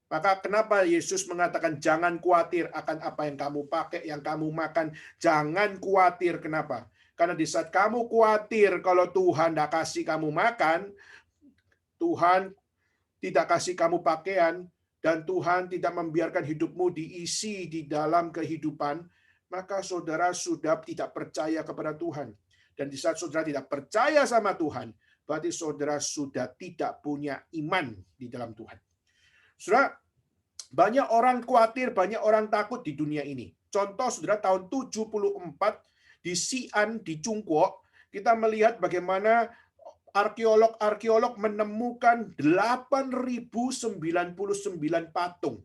[SPEAKER 1] Maka kenapa Yesus mengatakan jangan khawatir akan apa yang kamu pakai, yang kamu makan. Jangan khawatir, kenapa? Karena di saat kamu khawatir kalau Tuhan tidak kasih kamu makan, Tuhan tidak kasih kamu pakaian, dan Tuhan tidak membiarkan hidupmu diisi di dalam kehidupan, maka saudara sudah tidak percaya kepada Tuhan. Dan di saat saudara tidak percaya sama Tuhan, berarti saudara sudah tidak punya iman di dalam Tuhan. Saudara, Banyak orang khawatir, banyak orang takut di dunia ini. Contoh saudara, tahun 74 di Xi'an, di Chungguo, kita melihat bagaimana arkeolog menemukan 8.099 patung.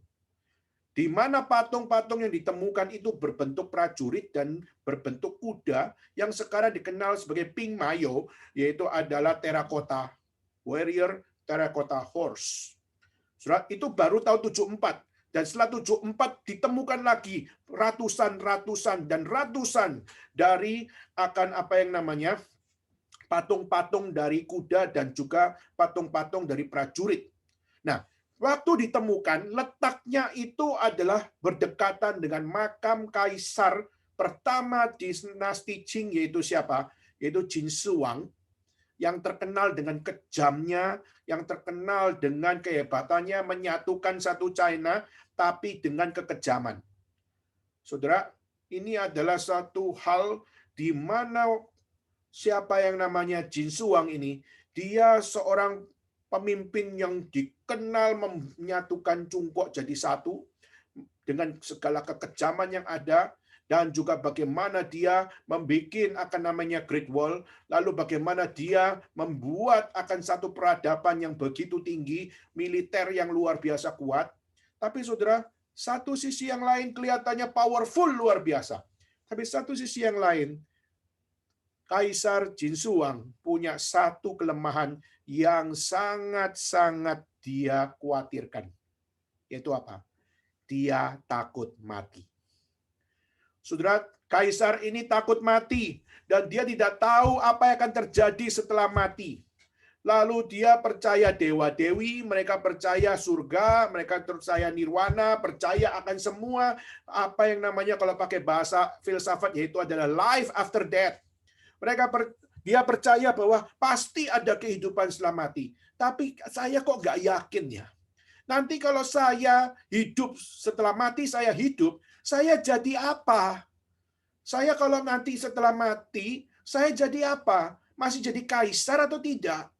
[SPEAKER 1] Di mana patung-patung yang ditemukan itu berbentuk prajurit dan berbentuk kuda yang sekarang dikenal sebagai Ping Mayo, yaitu adalah terracotta warrior, terracotta horse. Saudara, itu baru tahun 74. Dan setelah 74 ditemukan lagi ratusan dan ratusan dari akan apa yang namanya patung-patung dari kuda dan juga patung-patung dari prajurit. Nah, waktu ditemukan, letaknya itu adalah berdekatan dengan makam kaisar pertama di dinasti Qing, yaitu siapa? Yaitu Qin Shi Huang, yang terkenal dengan kejamnya, yang terkenal dengan kehebatannya menyatukan satu China, tapi dengan kekejaman. Saudara, ini adalah satu hal di mana siapa yang namanya Qin Shi Huang ini, dia seorang pemimpin yang dikenal menyatukan Chungguo jadi satu dengan segala kekejaman yang ada, dan juga bagaimana dia membuat akan namanya Great Wall, lalu bagaimana dia membuat akan satu peradaban yang begitu tinggi, militer yang luar biasa kuat. Tapi saudara, satu sisi yang lain kelihatannya powerful luar biasa. Tapi satu sisi yang lain, Kaisar Qin Shi Huang punya satu kelemahan yang sangat-sangat dia khawatirkan. Yaitu apa? Dia takut mati. Saudara, kaisar ini takut mati dan dia tidak tahu apa yang akan terjadi setelah mati. Lalu dia percaya dewa-dewi, mereka percaya surga, mereka percaya nirwana, percaya akan semua apa yang namanya kalau pakai bahasa filsafat yaitu adalah life after death. Dia percaya bahwa pasti ada kehidupan setelah mati. Tapi saya kok nggak yakin ya. Nanti kalau saya hidup setelah mati, saya hidup, saya jadi apa? Saya kalau nanti setelah mati, saya jadi apa? Masih jadi kaisar atau tidak?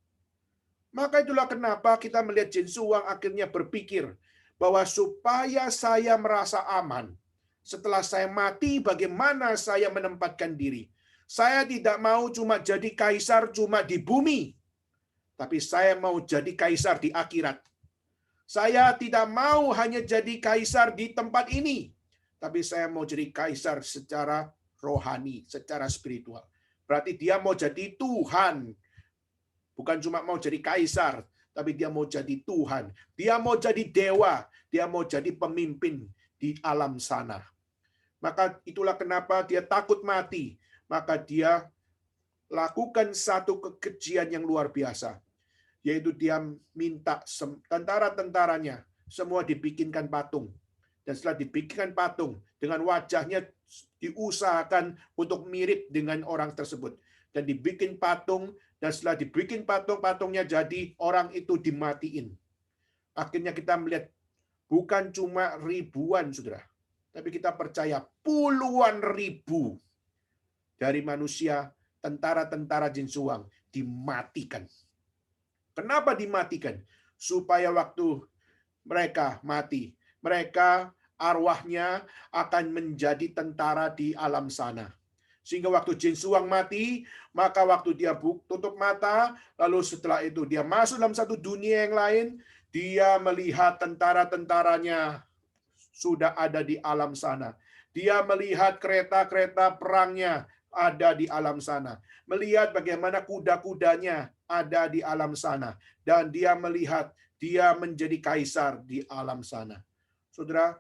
[SPEAKER 1] Maka itulah kenapa kita melihat Qin Shi Huang akhirnya berpikir bahwa supaya saya merasa aman, setelah saya mati, bagaimana saya menempatkan diri? Saya tidak mau cuma jadi kaisar cuma di bumi, tapi saya mau jadi kaisar di akhirat. Saya tidak mau hanya jadi kaisar di tempat ini, tapi saya mau jadi kaisar secara rohani, secara spiritual. Berarti dia mau jadi Tuhan. Bukan cuma mau jadi kaisar, tapi dia mau jadi Tuhan. Dia mau jadi dewa, dia mau jadi pemimpin di alam sana. Maka itulah kenapa dia takut mati. Maka dia lakukan satu kekejian yang luar biasa. Yaitu dia minta tentara-tentaranya semua dibikinkan patung. Dan setelah dibikinkan patung, dengan wajahnya diusahakan untuk mirip dengan orang tersebut. Dan dibikin patung, dan setelah dibikin patungnya jadi, orang itu dimatiin. Akhirnya kita melihat bukan cuma ribuan, saudara. Tapi kita percaya puluhan ribu dari manusia, tentara-tentara Qin Shi Huang dimatikan. Kenapa dimatikan? Supaya waktu mereka mati, mereka arwahnya akan menjadi tentara di alam sana. Sehingga waktu Qin Shi Huang mati, maka waktu dia tutup mata, lalu setelah itu dia masuk dalam satu dunia yang lain, dia melihat tentara-tentaranya sudah ada di alam sana. Dia melihat kereta-kereta perangnya ada di alam sana. Melihat bagaimana kuda-kudanya ada di alam sana. Dan dia melihat dia menjadi kaisar di alam sana. Saudara,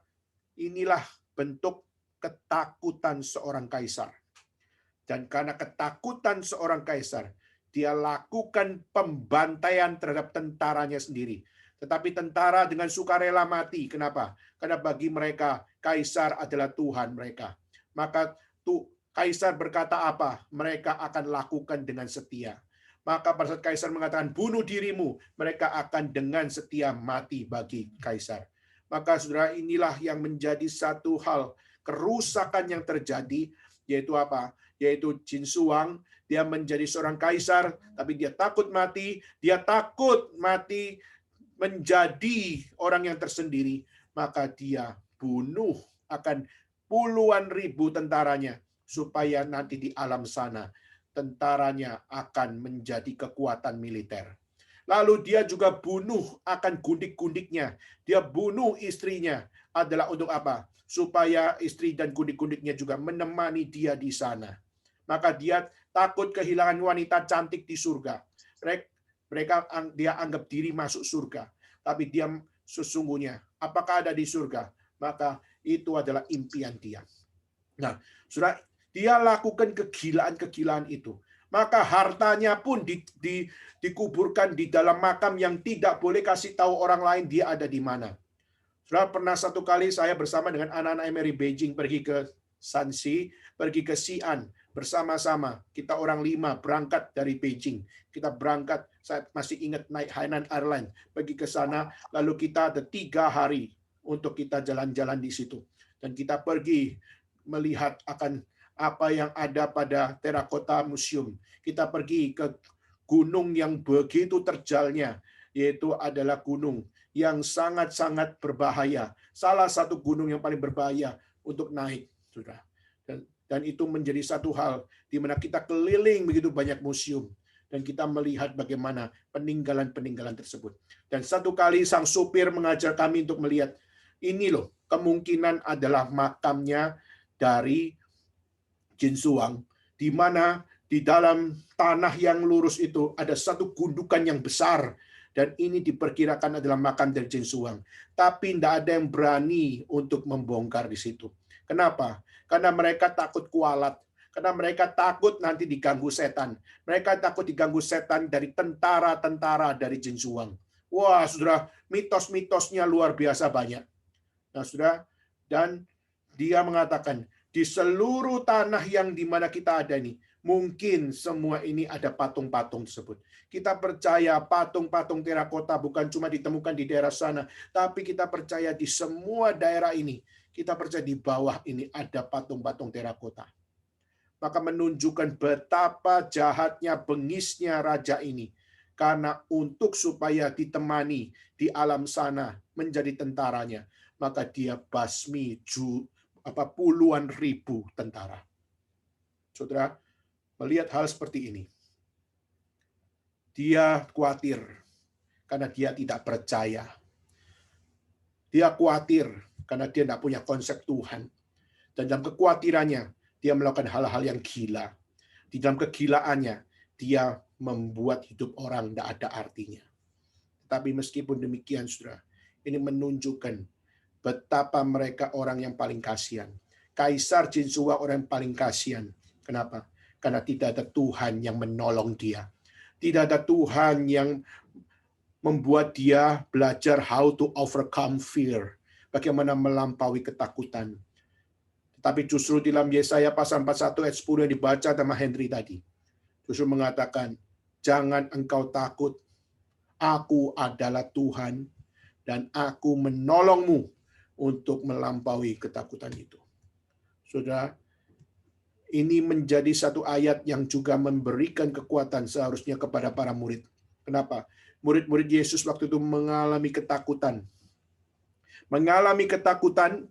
[SPEAKER 1] inilah bentuk ketakutan seorang kaisar. Dan karena ketakutan seorang kaisar, dia lakukan pembantaian terhadap tentaranya sendiri. Tetapi tentara dengan sukarela mati. Kenapa? Karena bagi mereka, kaisar adalah Tuhan mereka. Maka kaisar berkata apa? Mereka akan lakukan dengan setia. Maka pada saat kaisar mengatakan, bunuh dirimu, mereka akan dengan setia mati bagi kaisar. Maka saudara, inilah yang menjadi satu hal kerusakan yang terjadi, yaitu apa? Yaitu Qin Shi Huang, dia menjadi seorang kaisar, tapi dia takut mati menjadi orang yang tersendiri. maka dia bunuh akan puluhan ribu tentaranya, supaya nanti di alam sana tentaranya akan menjadi kekuatan militer. Lalu dia juga bunuh akan gundik-gundiknya. Dia bunuh istrinya. Adalah untuk apa? Supaya istri dan gundik-gundiknya juga menemani dia di sana. Maka dia takut kehilangan wanita cantik di surga. Dia anggap diri masuk surga. Tapi dia sesungguhnya, apakah ada di surga? Maka itu adalah impian dia. Nah, saudara, dia lakukan kegilaan-kegilaan itu. Maka hartanya pun dikuburkan di dalam makam yang tidak boleh kasih tahu orang lain dia ada di mana. Saudara, pernah satu kali saya bersama dengan anak-anak MRI Beijing pergi ke Shanxi, pergi ke Xi'an bersama-sama. Kita orang 5 berangkat dari Beijing. Kita berangkat, saya masih ingat naik Hainan Airline, pergi ke sana, lalu kita ada 3 hari untuk kita jalan-jalan di situ. Dan kita pergi melihat akan apa yang ada pada Terakota Museum. Kita pergi ke gunung yang begitu terjalnya, yaitu adalah gunung yang sangat-sangat berbahaya. Salah satu gunung yang paling berbahaya untuk naik, saudara. Dan itu menjadi satu hal di mana kita keliling begitu banyak museum dan kita melihat bagaimana peninggalan-peninggalan tersebut. Dan satu kali sang supir mengajar kami untuk melihat, ini loh, kemungkinan adalah makamnya dari Jin Suang, di mana di dalam tanah yang lurus itu ada satu gundukan yang besar, dan ini diperkirakan adalah makam dari Jin Suang. Tapi tidak ada yang berani untuk membongkar di situ. Kenapa? Karena mereka takut kualat. Karena mereka takut nanti diganggu setan. Mereka takut diganggu setan dari tentara-tentara dari Jin Suang. Wah, saudara, mitos-mitosnya luar biasa banyak. Nah, saudara, dan dia mengatakan, di seluruh tanah yang di mana kita ada ini, mungkin semua ini ada patung-patung tersebut. Kita percaya patung-patung terakota bukan cuma ditemukan di daerah sana, tapi kita percaya di semua daerah ini, kita percaya di bawah ini ada patung-patung terakota. Maka menunjukkan betapa jahatnya, bengisnya raja ini. Karena untuk supaya ditemani di alam sana menjadi tentaranya, maka dia basmi puluhan ribu tentara. Saudara, melihat hal seperti ini, dia khawatir karena dia tidak percaya. Dia khawatir karena dia tidak punya konsep Tuhan. Dan dalam kekhawatirannya, dia melakukan hal-hal yang gila. Di dalam kegilaannya, dia membuat hidup orang tidak ada artinya. Tapi meskipun demikian, saudara, ini menunjukkan betapa mereka orang yang paling kasihan. Kaisar Jin Suang orang yang paling kasihan. Kenapa? Karena tidak ada Tuhan yang menolong dia. Tidak ada Tuhan yang membuat dia belajar how to overcome fear. Bagaimana melampaui ketakutan. Tapi justru di dalam Yesaya pasal 41 ayat 10 yang dibaca sama Henry tadi, justru mengatakan, jangan engkau takut, aku adalah Tuhan, dan aku menolongmu untuk melampaui ketakutan itu. Saudara, ini menjadi satu ayat yang juga memberikan kekuatan seharusnya kepada para murid. Kenapa? Murid-murid Yesus waktu itu mengalami ketakutan. Mengalami ketakutan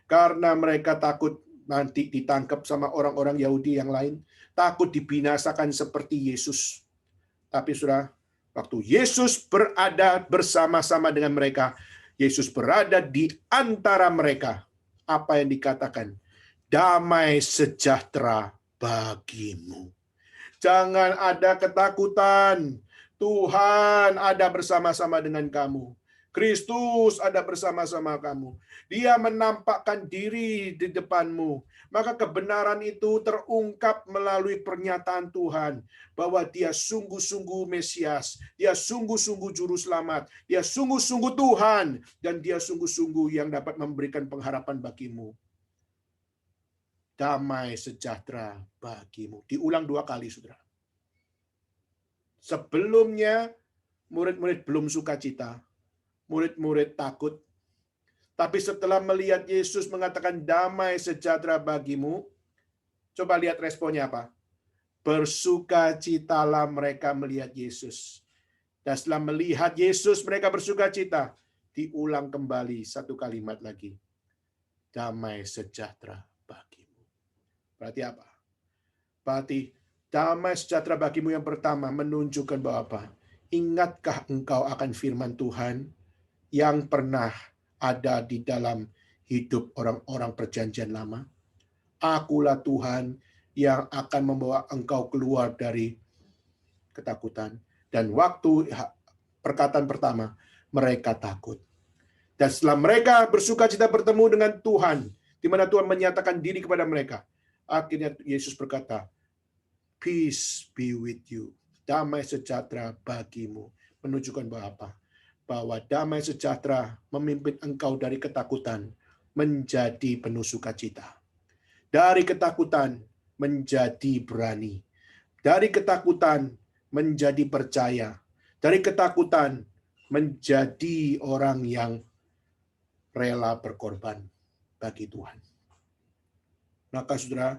[SPEAKER 1] karena mereka takut nanti ditangkap sama orang-orang Yahudi yang lain. Takut dibinasakan seperti Yesus. Tapi saudara, waktu Yesus berada bersama-sama dengan mereka, Yesus berada di antara mereka. Apa yang dikatakan? Damai sejahtera bagimu. Jangan ada ketakutan. Tuhan ada bersama-sama dengan kamu. Kristus ada bersama-sama kamu. Dia menampakkan diri di depanmu. Maka kebenaran itu terungkap melalui pernyataan Tuhan. Bahwa dia sungguh-sungguh Mesias. Dia sungguh-sungguh Juru Selamat. Dia sungguh-sungguh Tuhan. Dan dia sungguh-sungguh yang dapat memberikan pengharapan bagimu. Damai sejahtera bagimu. Diulang 2 kali, saudara. Sebelumnya, murid-murid belum sukacita. Murid-murid takut. Tapi setelah melihat Yesus mengatakan damai sejahtera bagimu, coba lihat responnya apa? Bersukacitalah mereka melihat Yesus. Dan setelah melihat Yesus, mereka bersukacita. diulang kembali satu kalimat lagi. Damai sejahtera bagimu. Berarti apa? Berarti damai sejahtera bagimu yang pertama menunjukkan bahwa apa? Ingatkah engkau akan firman Tuhan yang pernah ada di dalam hidup orang-orang perjanjian lama? Akulah Tuhan yang akan membawa engkau keluar dari ketakutan. Dan waktu perkataan pertama, mereka takut. Dan setelah mereka bersukacita bertemu dengan Tuhan, di mana Tuhan menyatakan diri kepada mereka, akhirnya Yesus berkata, peace be with you. Damai sejahtera bagimu. Menunjukkan bahwa apa? Bahwa damai sejahtera memimpin engkau dari ketakutan menjadi penuh sukacita. Dari ketakutan menjadi berani. Dari ketakutan menjadi percaya. Dari ketakutan menjadi orang yang rela berkorban bagi Tuhan. Maka saudara,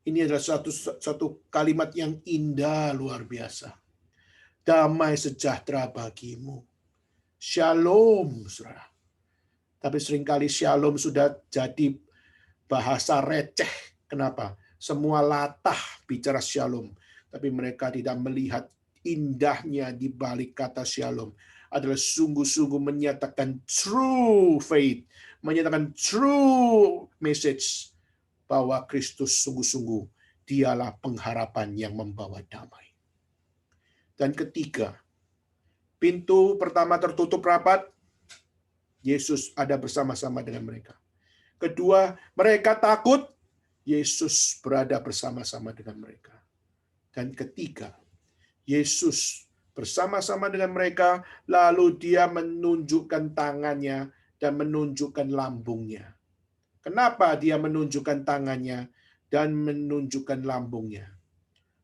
[SPEAKER 1] ini adalah satu kalimat yang indah luar biasa. Damai sejahtera bagimu. Shalom, saudara. Tapi seringkali shalom sudah jadi bahasa receh. Kenapa? Semua latah bicara shalom. Tapi mereka tidak melihat indahnya di balik kata shalom adalah sungguh-sungguh menyatakan true faith, menyatakan true message bahwa Kristus sungguh-sungguh dialah pengharapan yang membawa damai. Dan ketiga, pintu pertama tertutup rapat, Yesus ada bersama-sama dengan mereka. Kedua, mereka takut, Yesus berada bersama-sama dengan mereka. Dan ketiga, Yesus bersama-sama dengan mereka, lalu dia menunjukkan tangannya dan menunjukkan lambungnya. Kenapa dia menunjukkan tangannya dan menunjukkan lambungnya?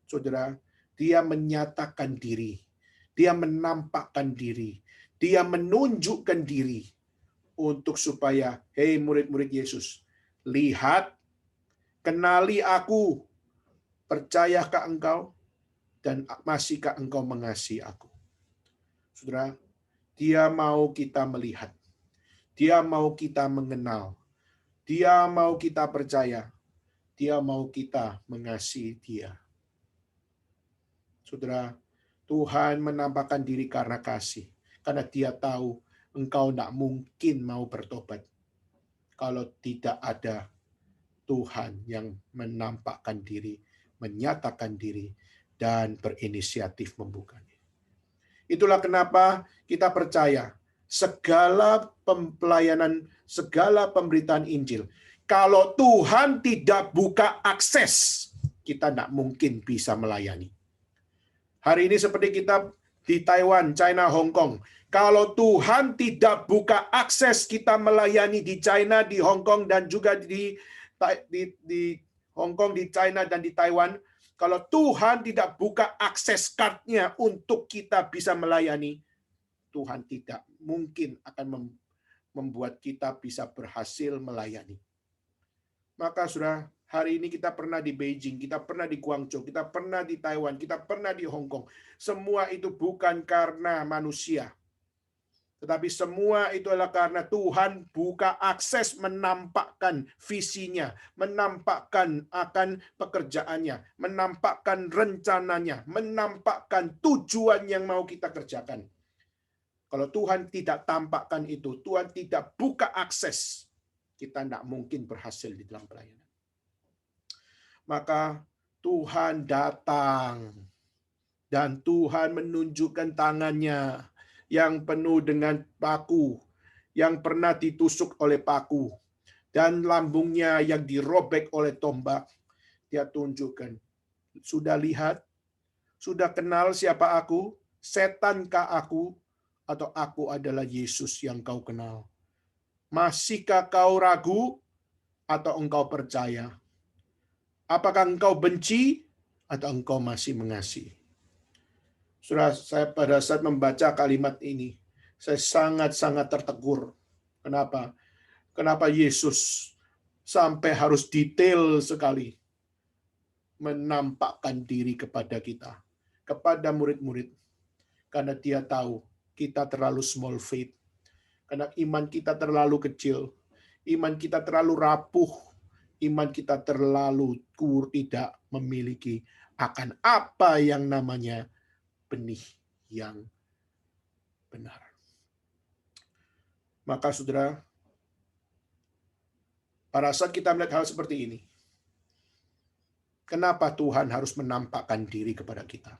[SPEAKER 1] Saudara, dia menyatakan diri, dia menampakkan diri, dia menunjukkan diri untuk supaya, hei murid-murid Yesus, lihat, kenali aku, percayakah engkau, dan masihkah engkau mengasihi aku? Saudara, dia mau kita melihat, dia mau kita mengenal, dia mau kita percaya, dia mau kita mengasihi dia. Saudara, Tuhan menampakkan diri karena kasih, karena dia tahu engkau tidak mungkin mau bertobat kalau tidak ada Tuhan yang menampakkan diri, menyatakan diri, dan berinisiatif membukanya. Itulah kenapa kita percaya segala pelayanan, segala pemberitaan Injil, kalau Tuhan tidak buka akses, kita tidak mungkin bisa melayani. Hari ini seperti kita di Taiwan, China, Hong Kong. Kalau Tuhan tidak buka akses kita melayani di China, di Hong Kong, dan juga di Hong Kong, di China, dan di Taiwan, kalau Tuhan tidak buka akses card-nya untuk kita bisa melayani, Tuhan tidak mungkin akan membuat kita bisa berhasil melayani. Maka saudara, hari ini kita pernah di Beijing, kita pernah di Guangzhou, kita pernah di Taiwan, kita pernah di Hong Kong. Semua itu bukan karena manusia. Tetapi semua itu adalah karena Tuhan buka akses menampakkan visinya, menampakkan akan pekerjaannya, menampakkan rencananya, menampakkan tujuan yang mau kita kerjakan. Kalau Tuhan tidak tampakkan itu, Tuhan tidak buka akses, kita tidak mungkin berhasil di dalam pelayanan. Maka Tuhan datang dan Tuhan menunjukkan tangannya yang penuh dengan paku, yang pernah ditusuk oleh paku, dan lambungnya yang dirobek oleh tombak. Dia tunjukkan, sudah lihat, sudah kenal siapa aku, setankah aku, atau aku adalah Yesus yang kau kenal. Masihkah kau ragu, atau engkau percaya? Apakah engkau benci, atau engkau masih mengasihi? Saudara, saya pada saat membaca kalimat ini, saya sangat-sangat tertegur. Kenapa? Kenapa Yesus sampai harus detail sekali menampakkan diri kepada kita, kepada murid-murid. Karena dia tahu kita terlalu small faith. Karena iman kita terlalu kecil, iman kita terlalu rapuh, iman kita terlalu tidak memiliki akan apa yang namanya benih yang benar. Maka saudara, pada saat kita melihat hal seperti ini, kenapa Tuhan harus menampakkan diri kepada kita?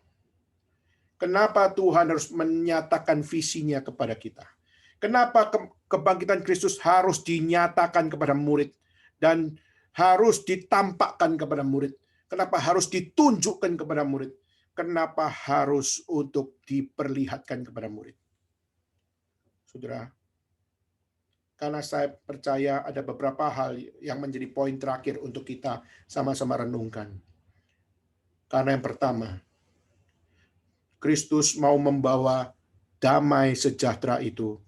[SPEAKER 1] Kenapa Tuhan harus menyatakan visinya kepada kita? Kenapa kebangkitan Kristus harus dinyatakan kepada murid dan harus ditampakkan kepada murid? Kenapa harus ditunjukkan kepada murid? Kenapa harus untuk diperlihatkan kepada murid? Saudara, karena saya percaya ada beberapa hal yang menjadi poin terakhir untuk kita sama-sama renungkan. Karena yang pertama, Kristus mau membawa damai sejahtera itu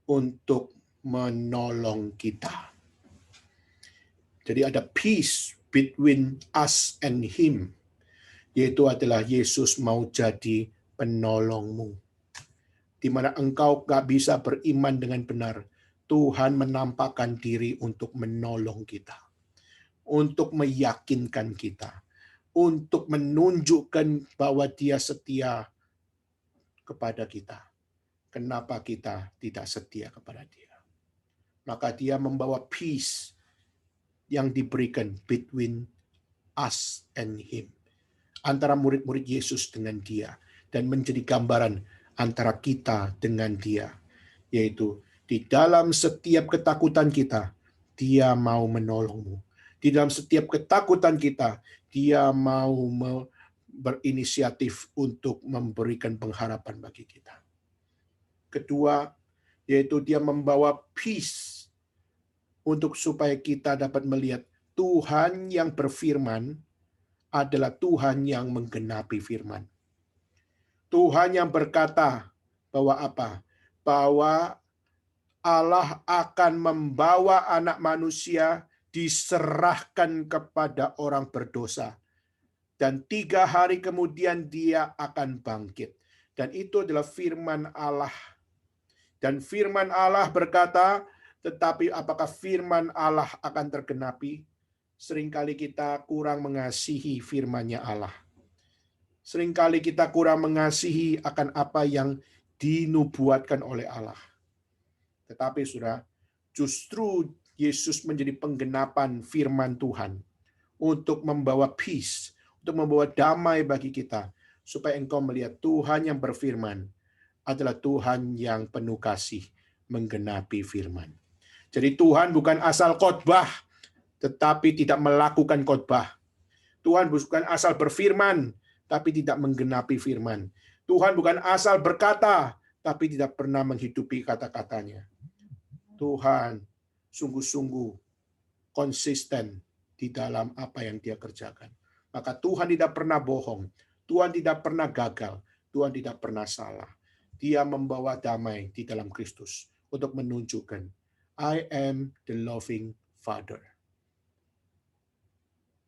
[SPEAKER 1] untuk menolong kita. Jadi ada peace between us and him, yaitu adalah Yesus mau jadi penolongmu. Di mana engkau gak bisa beriman dengan benar, Tuhan menampakkan diri untuk menolong kita, untuk meyakinkan kita, untuk menunjukkan bahwa Dia setia kepada kita. Kenapa kita tidak setia kepada Dia? Maka Dia membawa peace yang diberikan between us and him, antara murid-murid Yesus dengan Dia, dan menjadi gambaran antara kita dengan Dia, yaitu di dalam setiap ketakutan kita, Dia mau menolongmu. Di dalam setiap ketakutan kita, Dia mau berinisiatif untuk memberikan pengharapan bagi kita. Kedua, yaitu Dia membawa peace untuk supaya kita dapat melihat Tuhan yang berfirman adalah Tuhan yang menggenapi firman. Tuhan yang berkata bahwa apa? Bahwa Allah akan membawa anak manusia diserahkan kepada orang berdosa. Dan 3 hari kemudian Dia akan bangkit. Dan itu adalah firman Allah. Dan firman Allah berkata, tetapi apakah firman Allah akan tergenapi? Seringkali kita kurang mengasihi firman-Nya Allah. Seringkali kita kurang mengasihi akan apa yang dinubuatkan oleh Allah. Tetapi saudara, justru Yesus menjadi penggenapan firman Tuhan untuk membawa peace, untuk membawa damai bagi kita, supaya engkau melihat Tuhan yang berfirman adalah Tuhan yang penuh kasih, menggenapi firman. Jadi Tuhan bukan asal khotbah, tetapi tidak melakukan khotbah. Tuhan bukan asal berfirman, tapi tidak menggenapi firman. Tuhan bukan asal berkata, tapi tidak pernah menghidupi kata-katanya. Tuhan sungguh-sungguh konsisten di dalam apa yang Dia kerjakan. Maka Tuhan tidak pernah bohong, Tuhan tidak pernah gagal, Tuhan tidak pernah salah. Dia membawa damai di dalam Kristus untuk menunjukkan, I am the loving Father.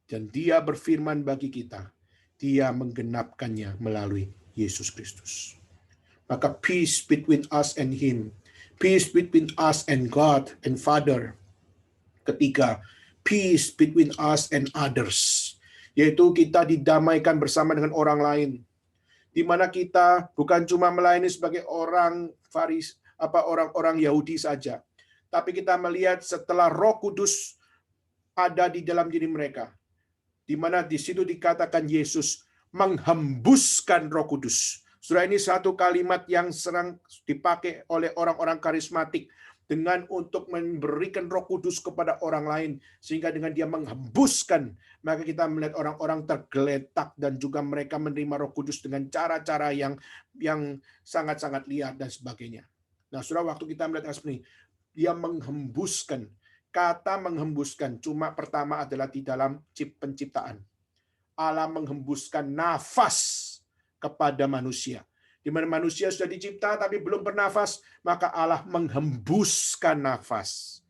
[SPEAKER 1] Dan Dia berfirman bagi kita, Dia menggenapkannya melalui Yesus Kristus. Maka peace between us and Him, peace between us and God and Father. Ketiga, peace between us and others, yaitu kita didamaikan bersama dengan orang lain, di mana kita bukan cuma melayani sebagai orang orang Yahudi saja, tapi kita melihat setelah Roh Kudus ada di dalam diri mereka, di mana di situ dikatakan Yesus menghembuskan Roh Kudus. Saudara, ini satu kalimat yang sering dipakai oleh orang-orang karismatik dengan untuk memberikan Roh Kudus kepada orang lain, sehingga dengan Dia menghembuskan, maka kita melihat orang-orang tergeletak dan juga mereka menerima Roh Kudus dengan cara-cara yang sangat-sangat liar dan sebagainya. Nah, saudara, waktu kita melihat seperti ini, Dia menghembuskan. Kata menghembuskan cuma pertama adalah di dalam penciptaan. Allah menghembuskan nafas kepada manusia. Di mana manusia sudah dicipta tapi belum bernafas, maka Allah menghembuskan nafas.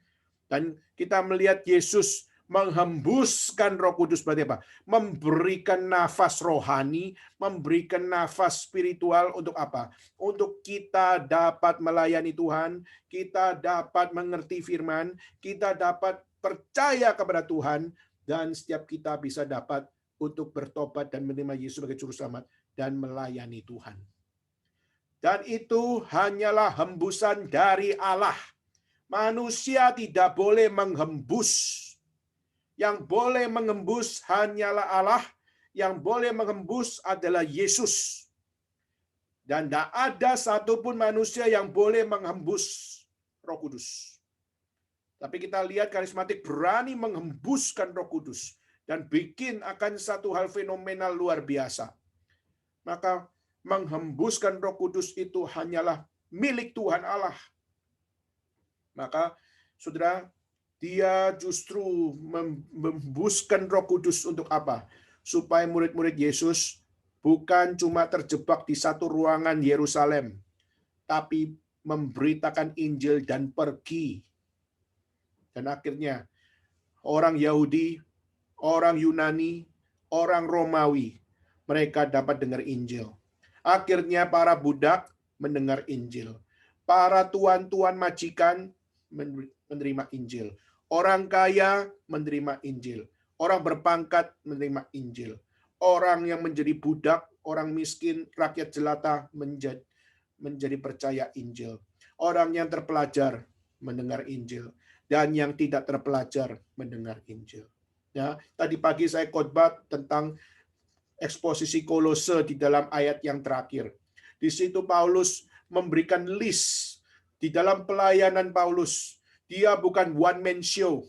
[SPEAKER 1] Dan kita melihat Yesus Menghembuskan Roh Kudus berarti apa? Memberikan nafas rohani, memberikan nafas spiritual untuk apa? Untuk kita dapat melayani Tuhan, kita dapat mengerti firman, kita dapat percaya kepada Tuhan, dan setiap kita bisa dapat untuk bertobat dan menerima Yesus sebagai juru selamat dan melayani Tuhan. Dan itu hanyalah hembusan dari Allah. Manusia tidak boleh menghembus. Yang boleh mengembus hanyalah Allah, yang boleh mengembus adalah Yesus. Dan tidak ada satupun manusia yang boleh menghembus Roh Kudus. Tapi kita lihat karismatik berani menghembuskan Roh Kudus dan bikin akan satu hal fenomenal luar biasa. Maka menghembuskan Roh Kudus itu hanyalah milik Tuhan Allah. Maka saudara, dia justru menghembuskan Roh Kudus untuk apa? Supaya murid-murid Yesus bukan cuma terjebak di satu ruangan Yerusalem, tapi memberitakan Injil dan pergi. Dan akhirnya orang Yahudi, orang Yunani, orang Romawi, mereka dapat dengar Injil. Akhirnya para budak mendengar Injil. Para tuan-tuan majikan menerima Injil. Orang kaya menerima Injil. Orang berpangkat menerima Injil. Orang yang menjadi budak, orang miskin, rakyat jelata menjadi percaya Injil. Orang yang terpelajar mendengar Injil. Dan yang tidak terpelajar mendengar Injil. Ya, tadi pagi saya khotbah tentang eksposisi Kolose di dalam ayat yang terakhir. Di situ Paulus memberikan list di dalam pelayanan Paulus. Dia bukan one man show.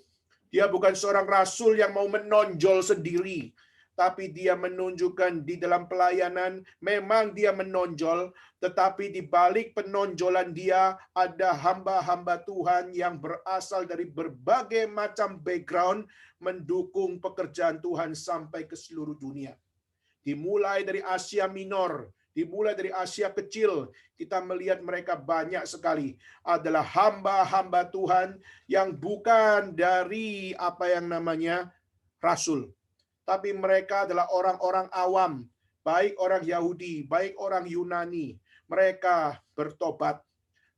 [SPEAKER 1] Dia bukan seorang rasul yang mau menonjol sendiri. Tapi dia menunjukkan di dalam pelayanan, memang dia menonjol, tetapi di balik penonjolan dia ada hamba-hamba Tuhan yang berasal dari berbagai macam background mendukung pekerjaan Tuhan sampai ke seluruh dunia. Dimulai dari Asia Minor, dimulai dari Asia Kecil, kita melihat mereka banyak sekali adalah hamba-hamba Tuhan yang bukan dari apa yang namanya rasul. Tapi mereka adalah orang-orang awam, baik orang Yahudi, baik orang Yunani. Mereka bertobat,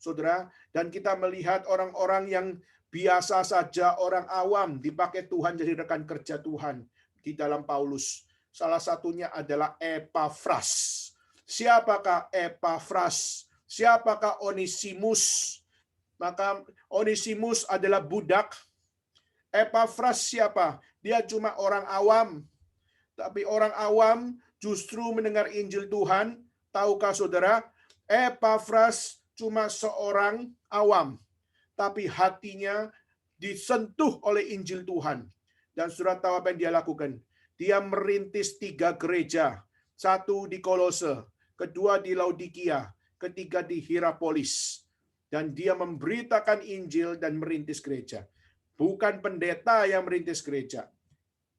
[SPEAKER 1] saudara. Dan kita melihat orang-orang yang biasa saja, orang awam, dipakai Tuhan jadi rekan kerja Tuhan di dalam Paulus. Salah satunya adalah Epafras. Siapakah Epafras? Siapakah Onesimus? Maka Onesimus adalah budak. Epafras siapa? Dia cuma orang awam. Tapi orang awam justru mendengar Injil Tuhan. Tahukah saudara? Epafras cuma seorang awam. Tapi hatinya disentuh oleh Injil Tuhan. Dan saudara tahu apa yang dia lakukan? Dia merintis 3 gereja. 1 di Kolose, kedua di Laodikia, ketiga di Hierapolis. Dan dia memberitakan Injil dan merintis gereja. Bukan pendeta yang merintis gereja.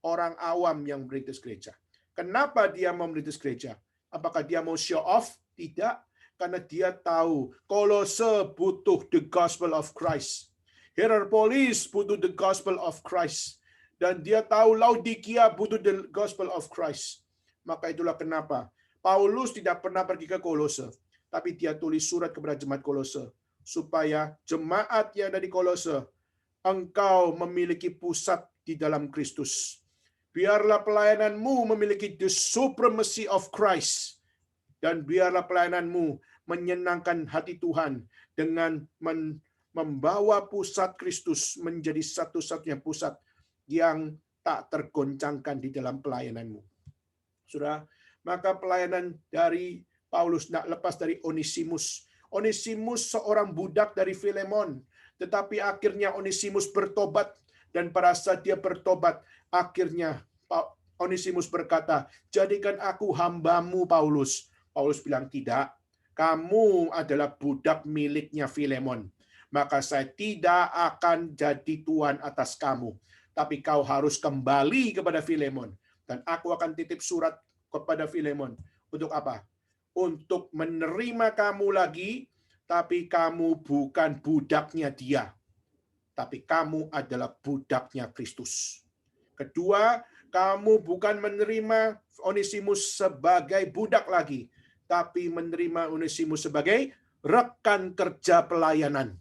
[SPEAKER 1] Orang awam yang merintis gereja. Kenapa dia mau merintis gereja? Apakah dia mau show off? Tidak. Karena dia tahu Kolose butuh the gospel of Christ. Hierapolis butuh the gospel of Christ. Dan dia tahu Laodikia butuh the gospel of Christ. Maka itulah kenapa Paulus tidak pernah pergi ke Kolose, tapi dia tulis surat kepada jemaat Kolose, supaya jemaat yang ada di Kolose, engkau memiliki pusat di dalam Kristus. Biarlah pelayananmu memiliki the supremacy of Christ, dan biarlah pelayananmu menyenangkan hati Tuhan dengan membawa pusat Kristus menjadi satu-satunya pusat yang tak tergoncangkan di dalam pelayananmu. Saudara, maka pelayanan dari Paulus tidak lepas dari Onesimus. Onesimus seorang budak dari Filemon, tetapi akhirnya Onesimus bertobat, dan pada saat dia bertobat, akhirnya Onesimus berkata, jadikan aku hambamu Paulus. Paulus bilang, tidak, kamu adalah budak miliknya Filemon. Maka saya tidak akan jadi tuan atas kamu. Tapi kau harus kembali kepada Filemon. Dan aku akan titip surat kepada Filemon. Untuk apa? Untuk menerima kamu lagi, tapi kamu bukan budaknya dia. Tapi kamu adalah budaknya Kristus. Kedua, kamu bukan menerima Onesimus sebagai budak lagi, tapi menerima Onesimus sebagai rekan kerja pelayanan.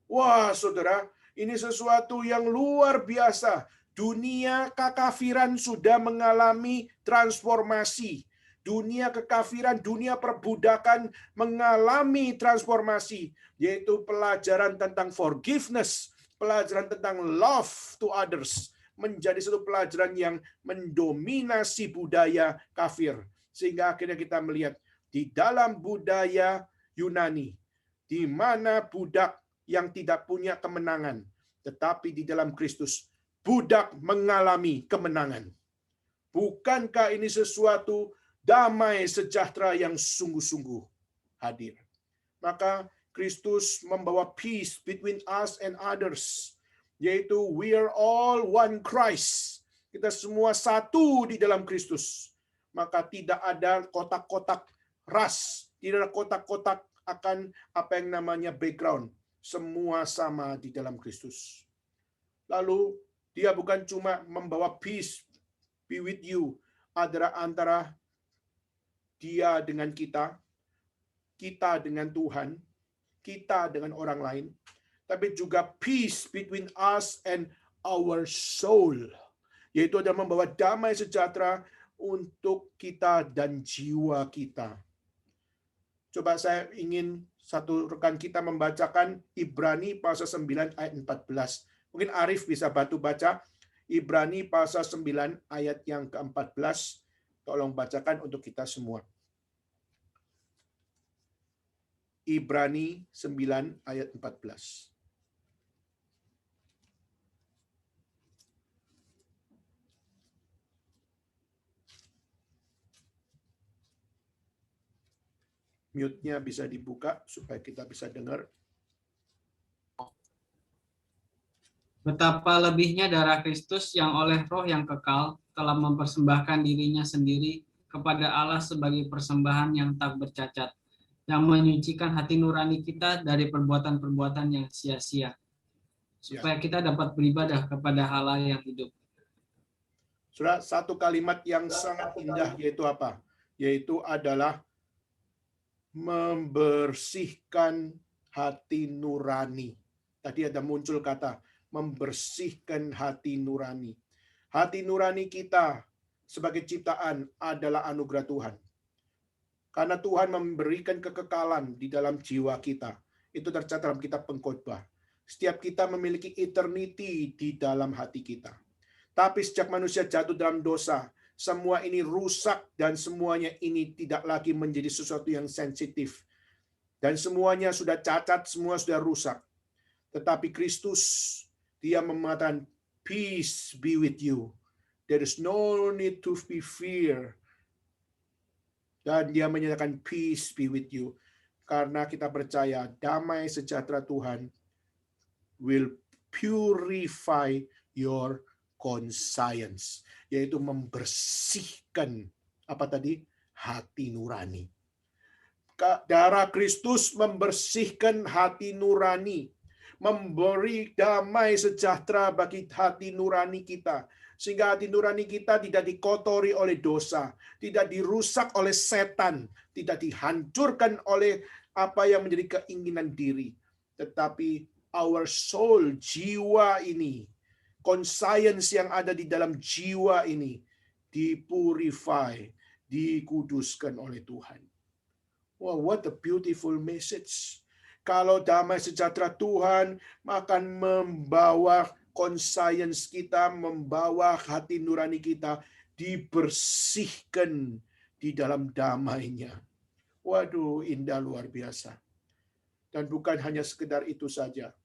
[SPEAKER 1] Wah, saudara, ini sesuatu yang luar biasa. Dunia kekafiran sudah mengalami transformasi. Dunia kekafiran, dunia perbudakan mengalami transformasi, yaitu pelajaran tentang forgiveness, pelajaran tentang love to others, menjadi satu pelajaran yang mendominasi budaya kafir. Sehingga akhirnya kita melihat di dalam budaya Yunani, di mana budak yang tidak punya kemenangan, tetapi di dalam Kristus, budak mengalami kemenangan. Bukankah ini sesuatu damai sejahtera yang sungguh-sungguh hadir? Maka Kristus membawa peace between us and others, yaitu we are all one Christ. Kita semua satu di dalam Kristus. Maka tidak ada kotak-kotak ras, tidak ada kotak-kotak akan apa yang namanya background. Semua sama di dalam Kristus. Lalu dia bukan cuma membawa peace be with you antara dia dengan kita dengan Tuhan, kita dengan orang lain, tapi juga peace between us and our soul, yaitu adalah membawa damai sejahtera untuk kita dan jiwa kita. Coba saya ingin satu rekan kita membacakan Ibrani pasal 9 ayat 14. Mungkin Arif bisa bantu baca Ibrani pasal 9 ayat yang ke-14. Tolong bacakan untuk kita semua. Ibrani 9 ayat 14. Mute-nya bisa dibuka supaya kita bisa dengar.
[SPEAKER 3] Betapa lebihnya darah Kristus yang oleh Roh yang kekal telah mempersembahkan dirinya sendiri kepada Allah sebagai persembahan yang tak bercacat, yang menyucikan hati nurani kita dari perbuatan-perbuatan yang sia-sia, supaya kita dapat beribadah kepada Allah yang hidup.
[SPEAKER 1] Saudara, satu kalimat yang sangat indah yaitu apa? Yaitu adalah membersihkan hati nurani. Tadi ada muncul kata membersihkan hati nurani. Hati nurani kita sebagai ciptaan adalah anugerah Tuhan. Karena Tuhan memberikan kekekalan di dalam jiwa kita. Itu tercatat dalam kitab Pengkhotbah. Setiap kita memiliki eternity di dalam hati kita. Tapi sejak manusia jatuh dalam dosa, semua ini rusak dan semuanya ini tidak lagi menjadi sesuatu yang sensitif. Dan semuanya sudah cacat, semua sudah rusak. Tetapi Kristus, dia mengatakan, peace be with you. There is no need to be fear. Dan dia menyatakan peace be with you. Karena kita percaya damai sejahtera Tuhan will purify your conscience, yaitu membersihkan apa tadi? Hati nurani. Darah Kristus membersihkan hati nurani, memberi damai sejahtera bagi hati nurani kita, sehingga hati nurani kita tidak dikotori oleh dosa, tidak dirusak oleh setan, tidak dihancurkan oleh apa yang menjadi keinginan diri, tetapi our soul, jiwa ini, conscience yang ada di dalam jiwa ini dipurify, dikuduskan oleh Tuhan. Wow, what a beautiful message. Kalau damai sejahtera Tuhan akan membawa conscience kita, membawa hati nurani kita dibersihkan di dalam damainya. Waduh, indah luar biasa. Dan bukan hanya sekedar itu saja,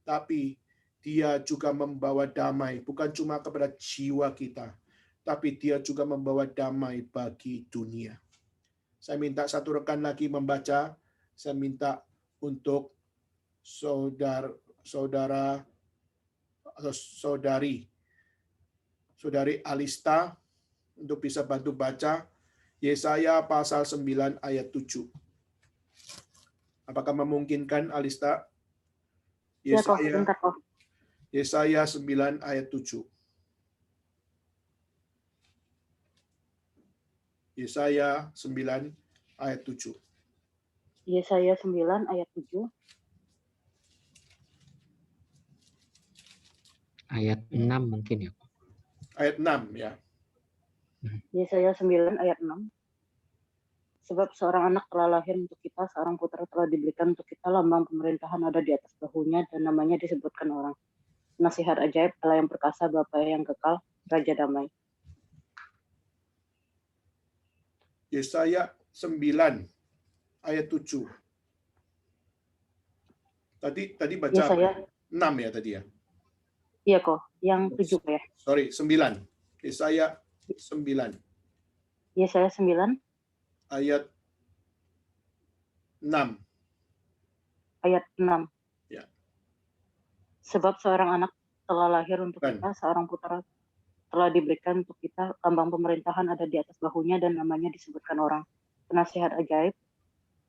[SPEAKER 1] tapi dia juga membawa damai, bukan cuma kepada jiwa kita, tapi dia juga membawa damai bagi dunia. Saya minta satu rekan lagi membaca, saya minta untuk saudari Alista untuk bisa bantu baca Yesaya pasal 9 ayat 7. Apakah memungkinkan, Alista? Yesaya 9 ayat 7. Yesaya 9 ayat 7.
[SPEAKER 4] Yesaya 9 ayat 7.
[SPEAKER 2] Ayat 6 mungkin ya.
[SPEAKER 1] Ayat 6 ya.
[SPEAKER 4] Yesaya 9 ayat 6. Sebab seorang anak telah lahir untuk kita, seorang putra telah diberikan untuk kita, lambang pemerintahan ada di atas bahunya, dan namanya disebutkan orang. Nasihat ajaib, Allah yang perkasa, Bapa yang kekal, Raja damai.
[SPEAKER 1] Yesaya 9 ayat 7. Tadi baca
[SPEAKER 4] Yesaya,
[SPEAKER 1] 6 ya tadi ya.
[SPEAKER 4] iya kok, yang 7 ya.
[SPEAKER 1] Sorry, 9. Yesaya 9
[SPEAKER 4] Yesaya 9
[SPEAKER 1] ayat 6.
[SPEAKER 4] ayat 6.
[SPEAKER 1] Ya.
[SPEAKER 4] Sebab seorang anak telah lahir untuk
[SPEAKER 1] Bukan.
[SPEAKER 4] kita, seorang putra telah diberikan untuk kita, lambang pemerintahan ada di atas bahunya, dan namanya disebutkan orang. Penasihat ajaib,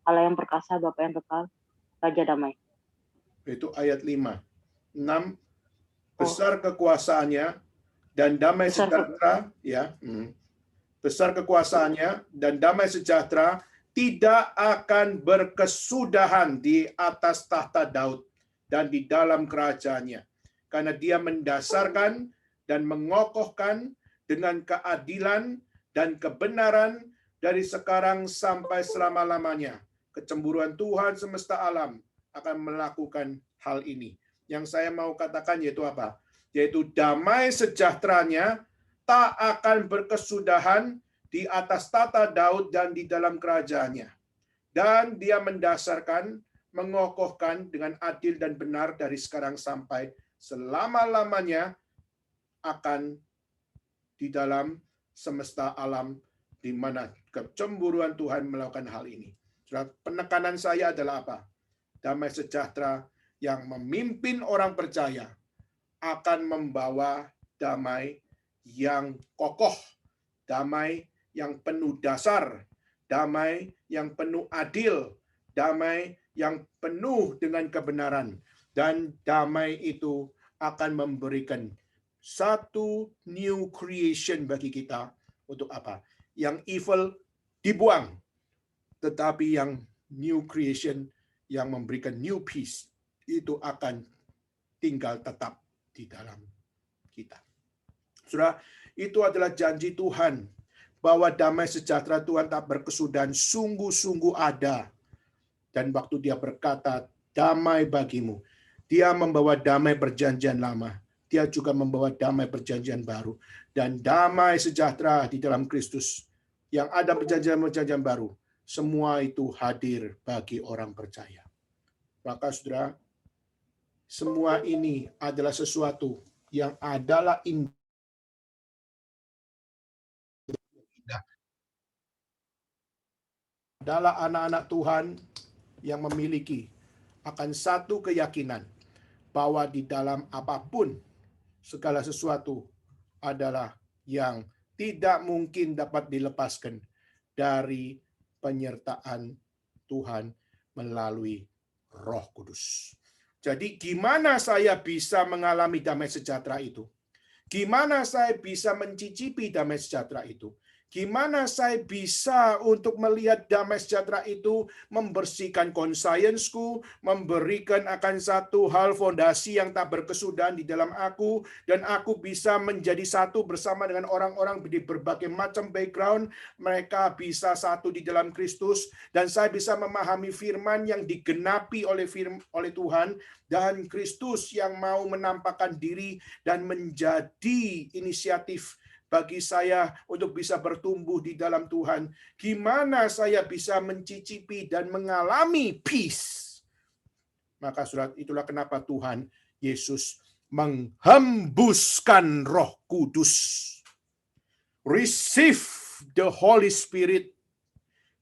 [SPEAKER 4] Allah yang perkasa, Bapa yang kekal, Raja damai.
[SPEAKER 1] Itu ayat 5. 6. Besar kekuasaannya dan damai sejahtera, ya. Besar kekuasaannya dan damai sejahtera tidak akan berkesudahan di atas tahta Daud dan di dalam kerajaannya. Karena dia mendasarkan dan mengokohkan dengan keadilan dan kebenaran dari sekarang sampai selama-lamanya. Kecemburuan Tuhan semesta alam akan melakukan hal ini. Yang saya mau katakan yaitu apa? Yaitu damai sejahteranya tak akan berkesudahan di atas tata Daud dan di dalam kerajaannya. Dan dia mendasarkan, mengokohkan dengan adil dan benar dari sekarang sampai selama-lamanya akan di dalam semesta alam di mana kecemburuan Tuhan melakukan hal ini. Penekanan saya adalah apa? Damai sejahtera yang memimpin orang percaya akan membawa damai yang kokoh, damai yang penuh dasar, damai yang penuh adil, damai yang penuh dengan kebenaran. Dan damai itu akan memberikan satu new creation bagi kita. Untuk apa? Yang evil dibuang, tetapi yang new creation yang memberikan new peace itu akan tinggal tetap di dalam kita. Saudara, itu adalah janji Tuhan bahwa damai sejahtera Tuhan tak berkesudahan sungguh-sungguh ada. Dan waktu dia berkata, damai bagimu, dia membawa damai perjanjian lama. Dia juga membawa damai perjanjian baru. Dan damai sejahtera di dalam Kristus. Yang ada perjanjian-perjanjian baru. Semua itu hadir bagi orang percaya. Maka saudara, semua ini adalah sesuatu yang adalah indah. Adalah anak-anak Tuhan yang memiliki akan satu keyakinan bahwa di dalam apapun segala sesuatu adalah yang tidak mungkin dapat dilepaskan dari penyertaan Tuhan melalui Roh Kudus. Jadi gimana saya bisa mengalami damai sejahtera itu? Gimana saya bisa mencicipi damai sejahtera itu? Gimana saya bisa untuk melihat damai sejahtera itu membersihkan conscience-ku, memberikan akan satu hal fondasi yang tak berkesudahan di dalam aku, dan aku bisa menjadi satu bersama dengan orang-orang di berbagai macam background, mereka bisa satu di dalam Kristus, dan saya bisa memahami firman yang digenapi oleh Tuhan, dan Kristus yang mau menampakkan diri dan menjadi inisiatif bagi saya untuk bisa bertumbuh di dalam Tuhan. Gimana saya bisa mencicipi dan mengalami peace? Maka saudara, itulah kenapa Tuhan Yesus menghembuskan Roh Kudus. Receive the Holy Spirit.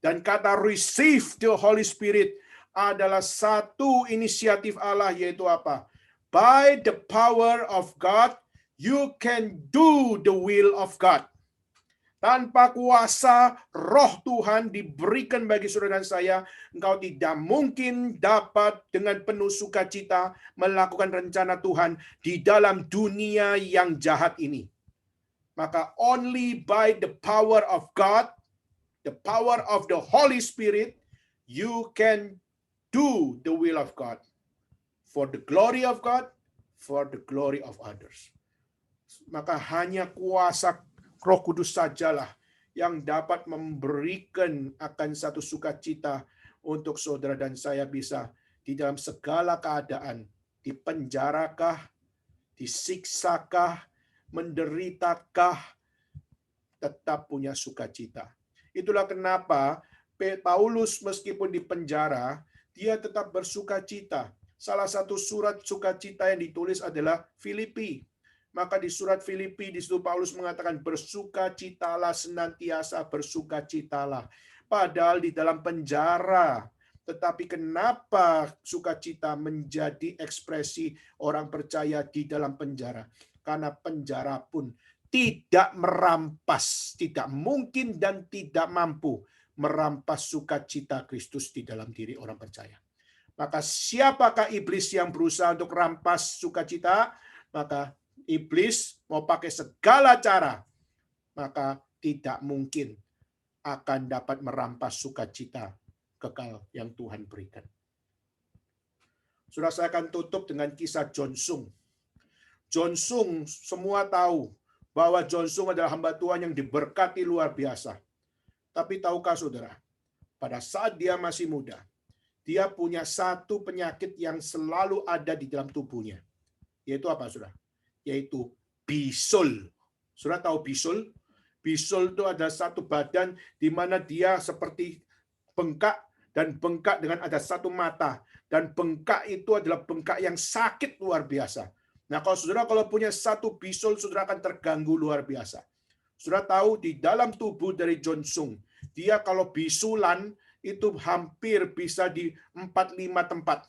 [SPEAKER 1] Dan kata receive the Holy Spirit adalah satu inisiatif Allah, yaitu apa? By the power of God, you can do the will of God. Tanpa kuasa Roh Tuhan diberikan bagi saudara dan saya, engkau tidak mungkin dapat dengan penuh sukacita melakukan rencana Tuhan di dalam dunia yang jahat ini. Maka only by the power of God the power of the Holy Spirit, you can do the will of God for the glory of God, for the glory of others. Maka hanya kuasa Roh Kudus sajalah yang dapat memberikan akan satu sukacita untuk saudara dan saya bisa di dalam segala keadaan, dipenjarakah, disiksakah, menderitakah, tetap punya sukacita. Itulah kenapa Paulus meskipun di penjara, dia tetap bersukacita. Salah satu surat sukacita yang ditulis adalah Filipi. Maka di surat Filipi, di situ Paulus mengatakan, bersukacitalah senantiasa, bersukacitalah. Padahal di dalam penjara. Tetapi kenapa sukacita menjadi ekspresi orang percaya di dalam penjara? Karena penjara pun tidak merampas, tidak mungkin dan tidak mampu merampas sukacita Kristus di dalam diri orang percaya. Maka siapakah iblis yang berusaha untuk rampas sukacita? Maka iblis mau pakai segala cara, maka tidak mungkin akan dapat merampas sukacita kekal yang Tuhan berikan. Sudah, saya akan tutup dengan kisah John Sung. John Sung, semua tahu bahwa John Sung adalah hamba Tuhan yang diberkati luar biasa. Tapi tahukah saudara, pada saat dia masih muda, dia punya satu penyakit yang selalu ada di dalam tubuhnya. Yaitu apa, saudara? Yaitu bisul. Saudara tahu bisul? Bisul itu adalah satu badan di mana dia seperti bengkak, dan bengkak dengan ada satu mata. Dan bengkak itu adalah bengkak yang sakit luar biasa. Nah, kalau punya satu bisul, saudara akan terganggu luar biasa. Saudara tahu di dalam tubuh dari John Sung, dia kalau bisulan itu hampir bisa di 4-5 tempat.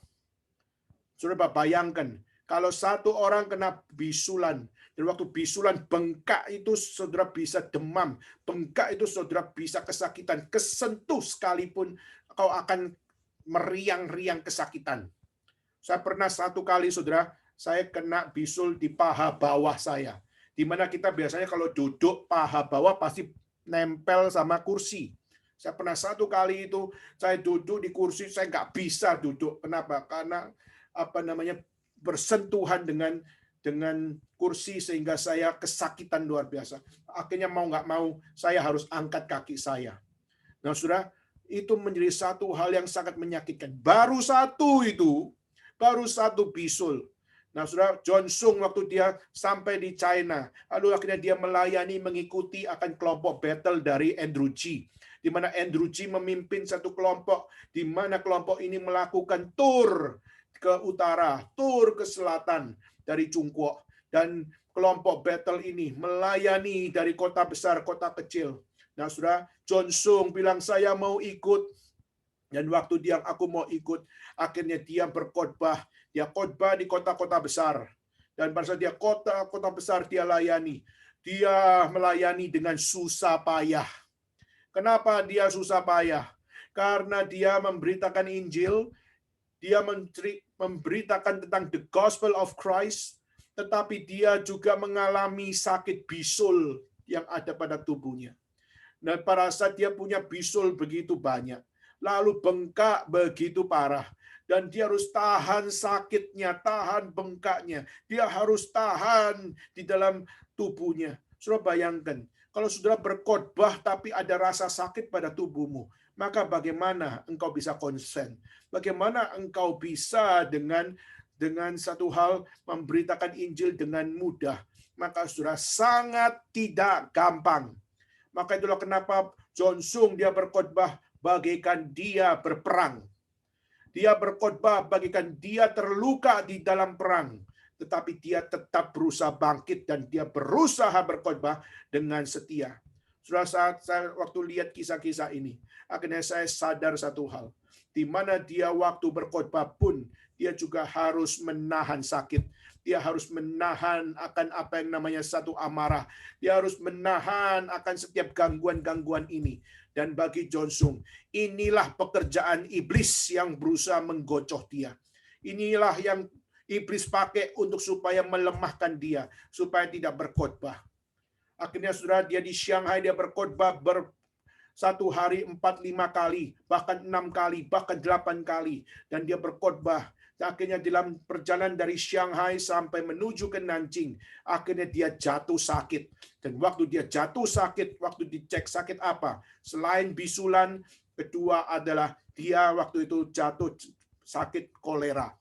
[SPEAKER 1] Saudara bayangkan, kalau satu orang kena bisulan, dan waktu bisulan bengkak itu saudara bisa demam, bengkak itu saudara bisa kesakitan, kesentuh sekalipun kau akan meriang-riang kesakitan. Saya pernah satu kali, saudara, saya kena bisul di paha bawah saya. Di mana kita biasanya kalau duduk paha bawah pasti nempel sama kursi. Saya pernah satu kali itu saya duduk di kursi, saya nggak bisa duduk. Kenapa? Karena bersentuhan dengan kursi sehingga saya kesakitan luar biasa. Akhirnya mau nggak mau saya harus angkat kaki saya. Nah, saudara, itu menjadi satu hal yang sangat menyakitkan. Baru satu bisul. Nah, saudara, John Sung waktu dia sampai di China, lalu akhirnya dia melayani, mengikuti akan kelompok battle dari Andrew G. Di mana Andrew G memimpin satu kelompok, di mana kelompok ini melakukan tur ke utara, tur ke selatan dari Chungkwok. Dan kelompok battle ini melayani dari kota besar, kota kecil. Nah, saudara, John Sung bilang, saya mau ikut. Dan waktu aku mau ikut, akhirnya dia berkhotbah. Dia khotbah di kota-kota besar. Dan pada saat dia kota-kota besar dia layani. Dia melayani dengan susah payah. Kenapa dia susah payah? Karena dia memberitakan Injil, dia memberitakan tentang the gospel of Christ, tetapi dia juga mengalami sakit bisul yang ada pada tubuhnya. Dan pada saat dia punya bisul begitu banyak, lalu bengkak begitu parah, dan dia harus tahan sakitnya, tahan bengkaknya, dia harus tahan di dalam tubuhnya. Saudara bayangkan, kalau saudara berkhotbah tapi ada rasa sakit pada tubuhmu, maka bagaimana engkau bisa konsen? Bagaimana engkau bisa dengan satu hal memberitakan Injil dengan mudah? Maka saudara sangat tidak gampang. Maka itulah kenapa John Sung dia berkhotbah bagaikan dia berperang. Dia berkhotbah bagaikan dia terluka di dalam perang. Tetapi dia tetap berusaha bangkit dan dia berusaha berkhotbah dengan setia. Sudah saat saya waktu lihat kisah-kisah ini, akhirnya saya sadar satu hal. Di mana dia waktu berkhotbah pun, dia juga harus menahan sakit. Dia harus menahan akan apa yang namanya satu amarah. Dia harus menahan akan setiap gangguan-gangguan ini. Dan bagi John Sung, inilah pekerjaan iblis yang berusaha menggocoh dia. Inilah yang iblis pakai untuk supaya melemahkan dia, supaya tidak berkhotbah. Akhirnya saudara, dia di Shanghai, dia berkhotbah Satu hari 4-5 kali, bahkan 6 kali, bahkan 8 kali. Dan dia berkhotbah. Akhirnya dalam perjalanan dari Shanghai sampai menuju ke Nanjing, akhirnya dia jatuh sakit. Dan waktu dia jatuh sakit, waktu dicek sakit apa? Selain bisulan, kedua adalah dia waktu itu jatuh sakit kolera.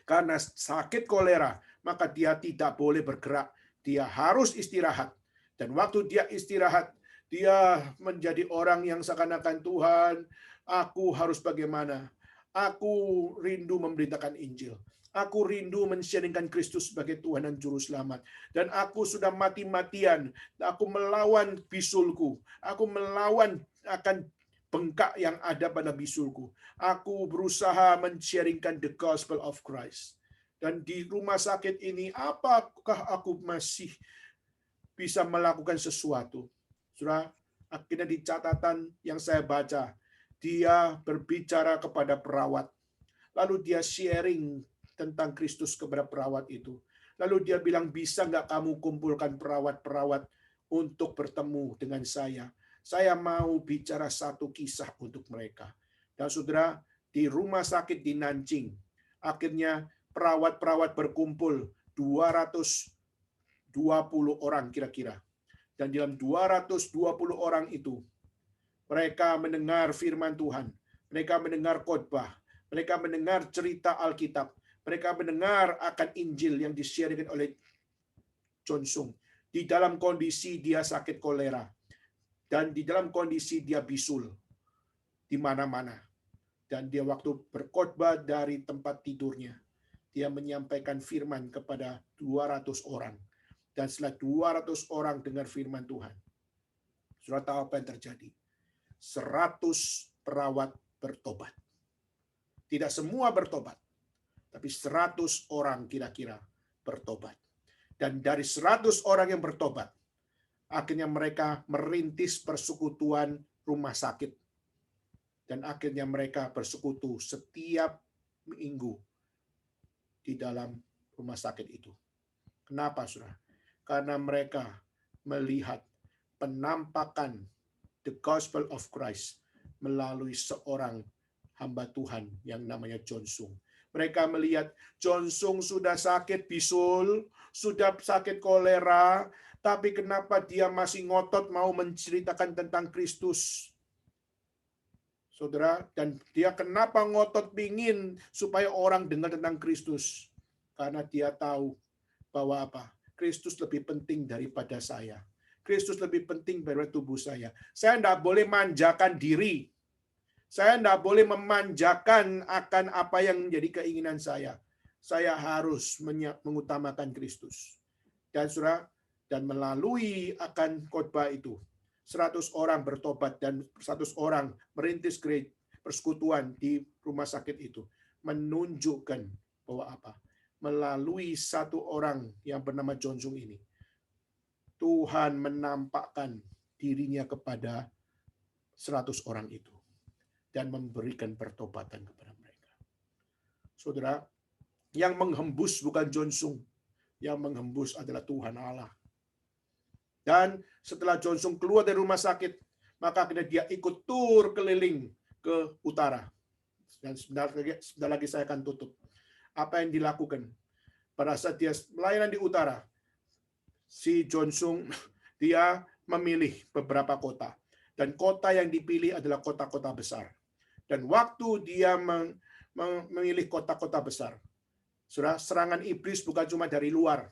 [SPEAKER 1] Karena sakit kolera, maka dia tidak boleh bergerak. Dia harus istirahat. Dan waktu dia istirahat, dia menjadi orang yang seakan-akan, Tuhan, aku harus bagaimana? Aku rindu memberitakan Injil. Aku rindu men-sharingkan Kristus sebagai Tuhan dan Juru Selamat. Dan aku sudah mati-matian. Aku melawan bisulku. Aku melawan akan bengkak yang ada pada bisulku. Aku berusaha men-sharingkan the gospel of Christ. Dan di rumah sakit ini, apakah aku masih bisa melakukan sesuatu? Saudara, akhirnya di catatan yang saya baca, dia berbicara kepada perawat. Lalu dia sharing tentang Kristus kepada perawat itu. Lalu dia bilang, bisa nggak kamu kumpulkan perawat-perawat untuk bertemu dengan saya? Saya mau bicara satu kisah untuk mereka. Dan saudara, di rumah sakit di Nanjing, akhirnya perawat-perawat berkumpul 220 orang kira-kira. Dan dalam 220 orang itu, mereka mendengar firman Tuhan, mereka mendengar khotbah, mereka mendengar cerita Alkitab, mereka mendengar akan Injil yang di-sharingkan oleh John Sung. Di dalam kondisi dia sakit kolera, dan di dalam kondisi dia bisul di mana-mana. Dan dia waktu berkhotbah dari tempat tidurnya, dia menyampaikan firman kepada 200 orang. Dan setelah 200 orang dengar firman Tuhan, saudara tahu apa yang terjadi? 100 perawat bertobat. Tidak semua bertobat, tapi 100 orang kira-kira bertobat. Dan dari 100 orang yang bertobat, akhirnya mereka merintis persekutuan rumah sakit. Dan akhirnya mereka bersekutu setiap minggu di dalam rumah sakit itu. Kenapa, saudara? Karena mereka melihat penampakan the gospel of Christ melalui seorang hamba Tuhan yang namanya John Sung. Mereka melihat John Sung sudah sakit bisul, sudah sakit kolera, tapi kenapa dia masih ngotot mau menceritakan tentang Kristus? Saudara, dan dia kenapa ngotot pingin supaya orang dengar tentang Kristus? Karena dia tahu bahwa apa? Kristus lebih penting daripada saya. Kristus lebih penting daripada tubuh saya. Saya tidak boleh manjakan diri. Saya tidak boleh memanjakan akan apa yang menjadi keinginan saya. Saya harus mengutamakan Kristus. Dan saudara, dan melalui akan khotbah itu, 100 orang bertobat dan 100 orang merintis persekutuan di rumah sakit itu. Menunjukkan bahwa apa? Melalui satu orang yang bernama John Sung ini, Tuhan menampakkan dirinya kepada 100 orang itu dan memberikan pertobatan kepada mereka. Saudara, yang menghembus bukan John Sung, yang menghembus adalah Tuhan Allah. Dan setelah John Sung keluar dari rumah sakit, maka akhirnya dia ikut tur keliling ke utara. Dan sebentar lagi saya akan tutup. Apa yang dilakukan pada saat dia melayanan di utara? Si John Sung, dia memilih beberapa kota. Dan kota yang dipilih adalah kota-kota besar. Dan waktu dia memilih kota-kota besar, serangan iblis bukan cuma dari luar,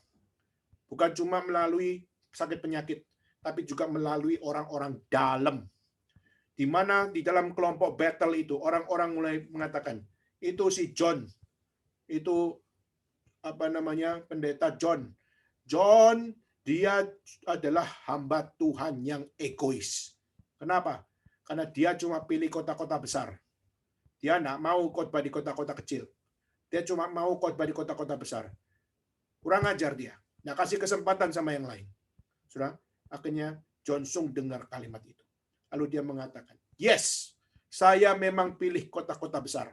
[SPEAKER 1] bukan cuma melalui sakit penyakit, tapi juga melalui orang-orang dalam. Di mana di dalam kelompok battle itu, orang-orang mulai mengatakan, itu si John, itu pendeta John. John, dia adalah hamba Tuhan yang egois. Kenapa? Karena dia cuma pilih kota-kota besar. Dia tidak mau khotbah di kota-kota kecil. Dia cuma mau khotbah di kota-kota besar. Kurang ajar dia. Nah, kasih kesempatan sama yang lain. Saudara, akhirnya John Sung dengar kalimat itu. Lalu dia mengatakan, yes, saya memang pilih kota-kota besar.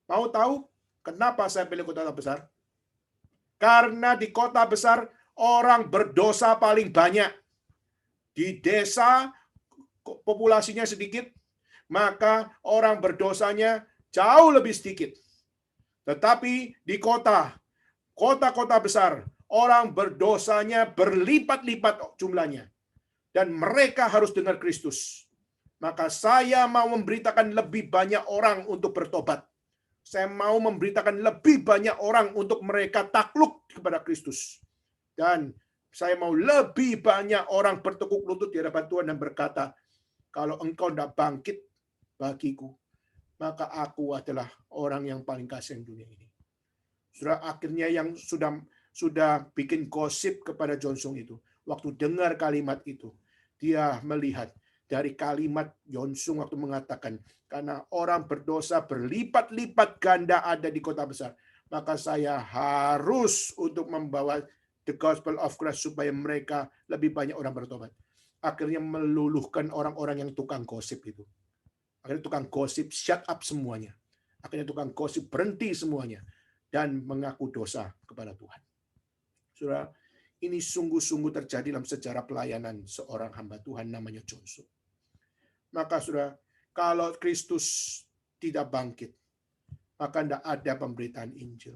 [SPEAKER 1] Mau tahu kenapa saya pilih kota besar? Karena di kota besar orang berdosa paling banyak. Di desa, populasinya sedikit, maka orang berdosanya jauh lebih sedikit. Tetapi di kota-kota besar, orang berdosanya berlipat-lipat jumlahnya. Dan mereka harus dengar Kristus. Maka saya mau memberitakan lebih banyak orang untuk bertobat. Saya mau memberitakan lebih banyak orang untuk mereka takluk kepada Kristus. Dan saya mau lebih banyak orang bertekuk lutut di hadapan Tuhan dan berkata, kalau engkau tidak bangkit bagiku, maka aku adalah orang yang paling kasihan dunia ini. Saudara, akhirnya yang sudah bikin gosip kepada Johnson itu, waktu dengar kalimat itu, dia melihat dari kalimat Johnson waktu mengatakan, karena orang berdosa berlipat-lipat ganda ada di kota besar, maka saya harus untuk membawa the gospel of Christ supaya mereka lebih banyak orang bertobat. Akhirnya meluluhkan orang-orang yang tukang gosip itu. Akhirnya tukang gosip shut up semuanya. Akhirnya tukang gosip berhenti semuanya dan mengaku dosa kepada Tuhan. Saudara, ini sungguh-sungguh terjadi dalam sejarah pelayanan seorang hamba Tuhan namanya Johnson. Maka saudara, kalau Kristus tidak bangkit, maka tidak ada pemberitaan Injil.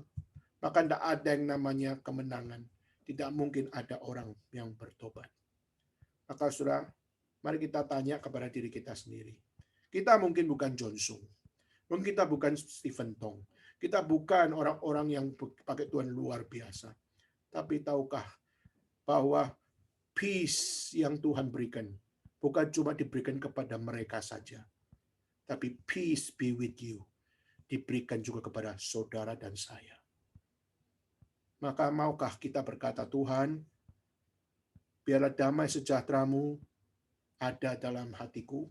[SPEAKER 1] Maka tidak ada yang namanya kemenangan. Tidak mungkin ada orang yang bertobat. Maka saudara, mari kita tanya kepada diri kita sendiri. Kita mungkin bukan Johnson. Mungkin kita bukan Stephen Tong. Kita bukan orang-orang yang pakai Tuhan luar biasa. Tapi tahukah bahwa peace yang Tuhan berikan bukan cuma diberikan kepada mereka saja, tapi peace be with you diberikan juga kepada saudara dan saya. Maka maukah kita berkata, Tuhan, biarlah damai sejahtera-Mu ada dalam hatiku,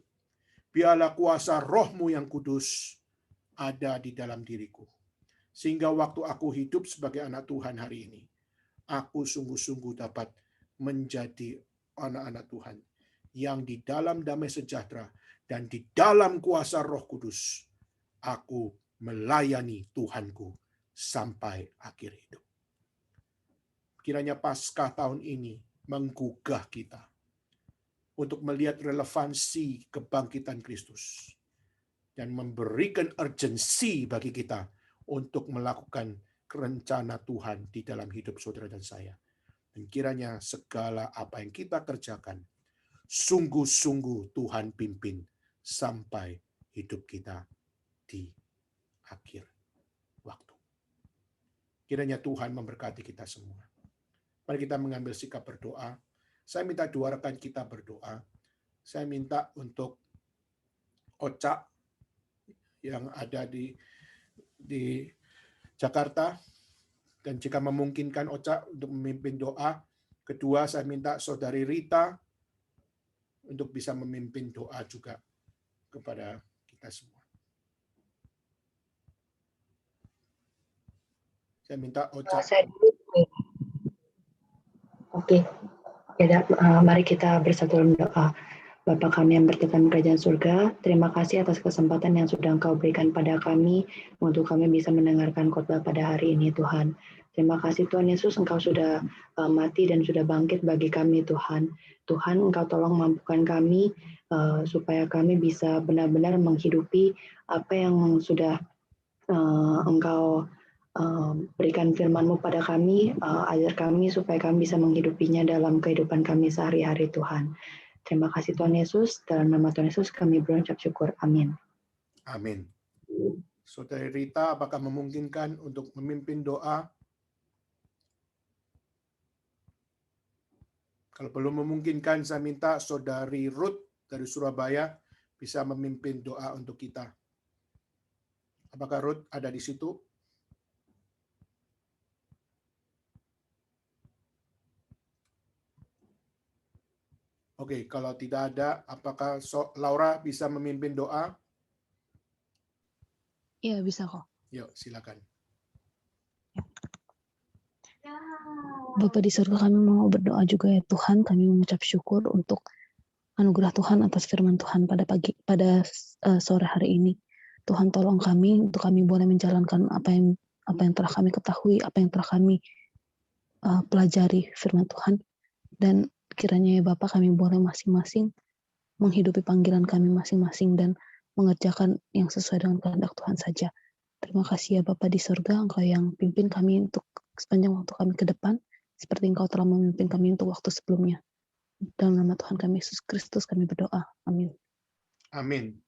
[SPEAKER 1] biarlah kuasa Roh-Mu yang kudus ada di dalam diriku, sehingga waktu aku hidup sebagai anak Tuhan hari ini, aku sungguh-sungguh dapat menjadi anak-anak Tuhan yang di dalam damai sejahtera dan di dalam kuasa Roh Kudus, aku melayani Tuhanku sampai akhir hidup. Kiranya Paskah tahun ini menggugah kita untuk melihat relevansi kebangkitan Kristus dan memberikan urgensi bagi kita untuk melakukan rencana Tuhan di dalam hidup saudara dan saya. Dan kiranya segala apa yang kita kerjakan, sungguh-sungguh Tuhan pimpin sampai hidup kita di akhir waktu. Kiranya Tuhan memberkati kita semua. Mari kita mengambil sikap berdoa. Saya minta dua rekan kita berdoa. Saya minta untuk Oca yang ada di Jakarta, dan jika memungkinkan Oca untuk memimpin doa. Kedua, saya minta Saudari Rita untuk bisa memimpin doa juga kepada kita semua. Saya minta Oca.
[SPEAKER 5] Oke. Ya, mari kita bersatu dalam doa. Bapa kami yang bertata di kerajaan surga, terima kasih atas kesempatan yang sudah Engkau berikan pada kami untuk kami bisa mendengarkan khotbah pada hari ini, Tuhan. Terima kasih Tuhan Yesus, Engkau sudah mati dan sudah bangkit bagi kami, Tuhan. Tuhan, Engkau tolong mampukan kami supaya kami bisa benar-benar menghidupi apa yang sudah Engkau berikan firman-Mu pada kami, ajar kami supaya kami bisa menghidupinya dalam kehidupan kami sehari-hari, Tuhan. Terima kasih Tuhan Yesus, dalam nama Tuhan Yesus kami berucap syukur. Amin.
[SPEAKER 1] Amin. Saudari Rita, apakah memungkinkan untuk memimpin doa? Kalau belum memungkinkan, saya minta Saudari Ruth dari Surabaya bisa memimpin doa untuk kita. Apakah Ruth ada di situ? Oke, kalau tidak ada, apakah Laura bisa memimpin doa?
[SPEAKER 6] Iya, bisa kok.
[SPEAKER 1] Yuk, silakan.
[SPEAKER 6] Bapa di surga, kami mau berdoa juga ya Tuhan, kami mengucap syukur untuk anugerah Tuhan atas firman Tuhan pada sore hari ini. Tuhan tolong kami untuk kami boleh menjalankan apa yang telah kami ketahui, apa yang telah kami pelajari firman Tuhan, dan kiranya ya Bapak kami boleh masing-masing menghidupi panggilan kami masing-masing dan mengerjakan yang sesuai dengan kehendak Tuhan saja. Terima kasih ya Bapa di surga, Engkau yang pimpin kami untuk sepanjang waktu kami ke depan, seperti Engkau telah memimpin kami untuk waktu sebelumnya. Dalam nama Tuhan kami Yesus Kristus kami berdoa. Amin.
[SPEAKER 1] Amin.